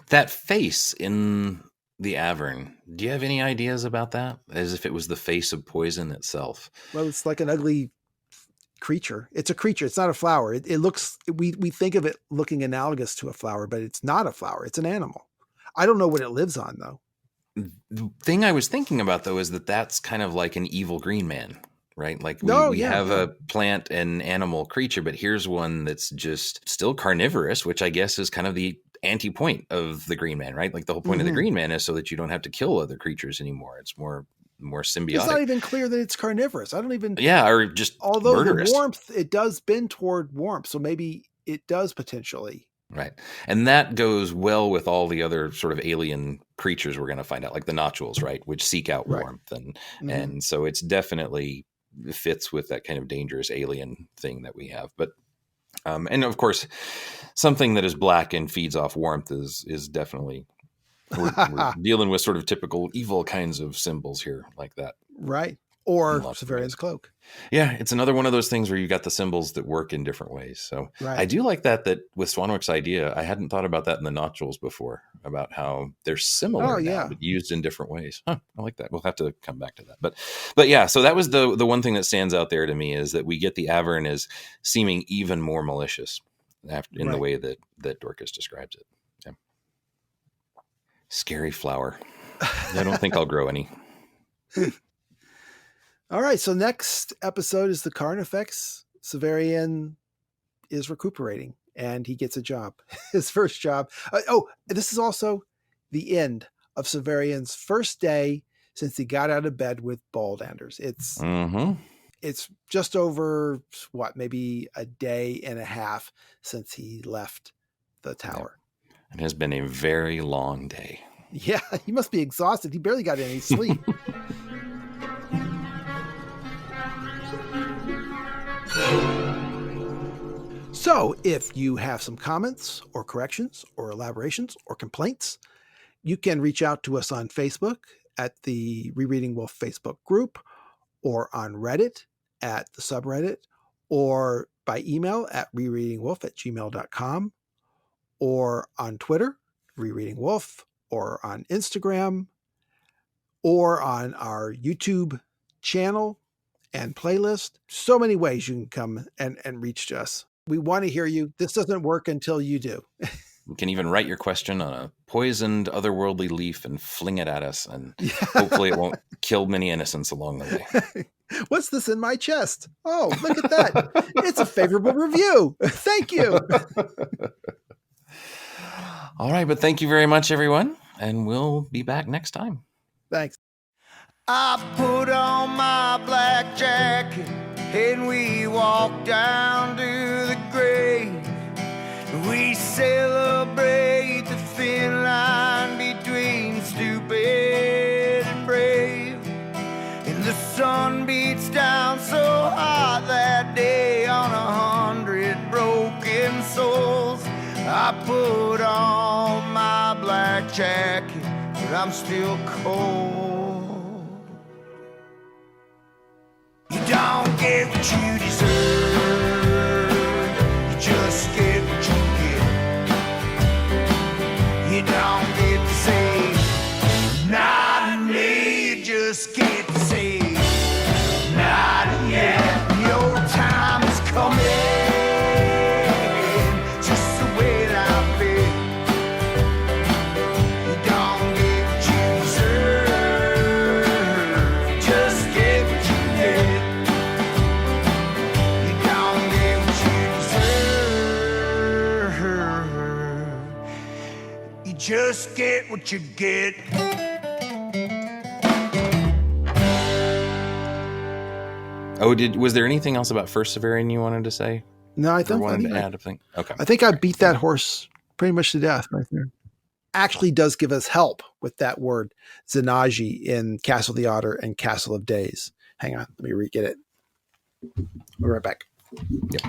That face in the avern, do you have any ideas about that? As if it was the face of poison itself. Well, it's like an ugly creature. It's a creature. It's not a flower. It looks, we think of it looking analogous to a flower, but it's not a flower. It's an animal. I don't know what it lives on, though. The thing I was thinking about, though, is that that's kind of like an evil green man, right? Like we have a plant and animal creature, but here's one that's just still carnivorous, which I guess is kind of the anti-point of the green man, right? Like the whole point of the green man is so that you don't have to kill other creatures anymore. It's more symbiotic. It's not even clear that it's carnivorous. I don't even... Yeah, or just although murderous. The warmth, it does bend toward warmth, so maybe it does potentially. Right. And that goes well with all the other sort of alien creatures we're going to find out, like the Notchules, right, which seek out warmth. And so it's definitely fits with that kind of dangerous alien thing that we have. But and of course, something that is black and feeds off warmth is definitely we're dealing with sort of typical evil kinds of symbols here, like that. Right. Or Severian's cloak. Yeah, it's another one of those things where you got the symbols that work in different ways. So I do like that with Swanwick's idea. I hadn't thought about that in the Notchules before, about how they're similar now, but used in different ways. I like that. We'll have to come back to that. But yeah, so that was the one thing that stands out there to me, is that we get the Avern as seeming even more malicious in the way that Dorcas describes it. Yeah. Scary flower. I don't think I'll grow any. All right, so next episode is the Carnifex. Severian is recuperating, and he gets a job, his first job. This is also the end of Severian's first day since he got out of bed with Baldanders. It's just over, maybe a day and a half since he left the tower. It has been a very long day. Yeah, he must be exhausted. He barely got any sleep. So if you have some comments or corrections or elaborations or complaints, you can reach out to us on Facebook at the Rereading Wolfe Facebook group, or on Reddit at the subreddit, or by email at rereadingwolfe@gmail.com, or on Twitter, Rereading Wolfe, or on Instagram, or on our YouTube channel and playlist. So many ways you can come and reach us. We want to hear you. This doesn't work until you do. You can even write your question on a poisoned otherworldly leaf and fling it at us, and hopefully it won't kill many innocents along the way. What's this in my chest? Oh, look at that. It's a favorable review. Thank you. All right, but thank you very much, everyone, and we'll be back next time. Thanks. I put on my black jacket and we walk down to the grave. We celebrate the thin line between stupid and brave. And the sun beats down so hot that day on 100 broken souls. I put on my black jacket, but I'm still cold. You don't get what you deserve, you just get what you get. You don't get to say, not me, you just get to say, not yet. Your time is coming, just the way that I feel. You don't get what you deserve, just get what you get. Just get what you get. Was there anything else about First Severian you wanted to say? No, I think I think I beat that horse pretty much to death right there. Actually does give us help with that word Zanaji in Castle of the Otter and Castle of Days. Hang on, let me re-get it. We'll be right back. Yep.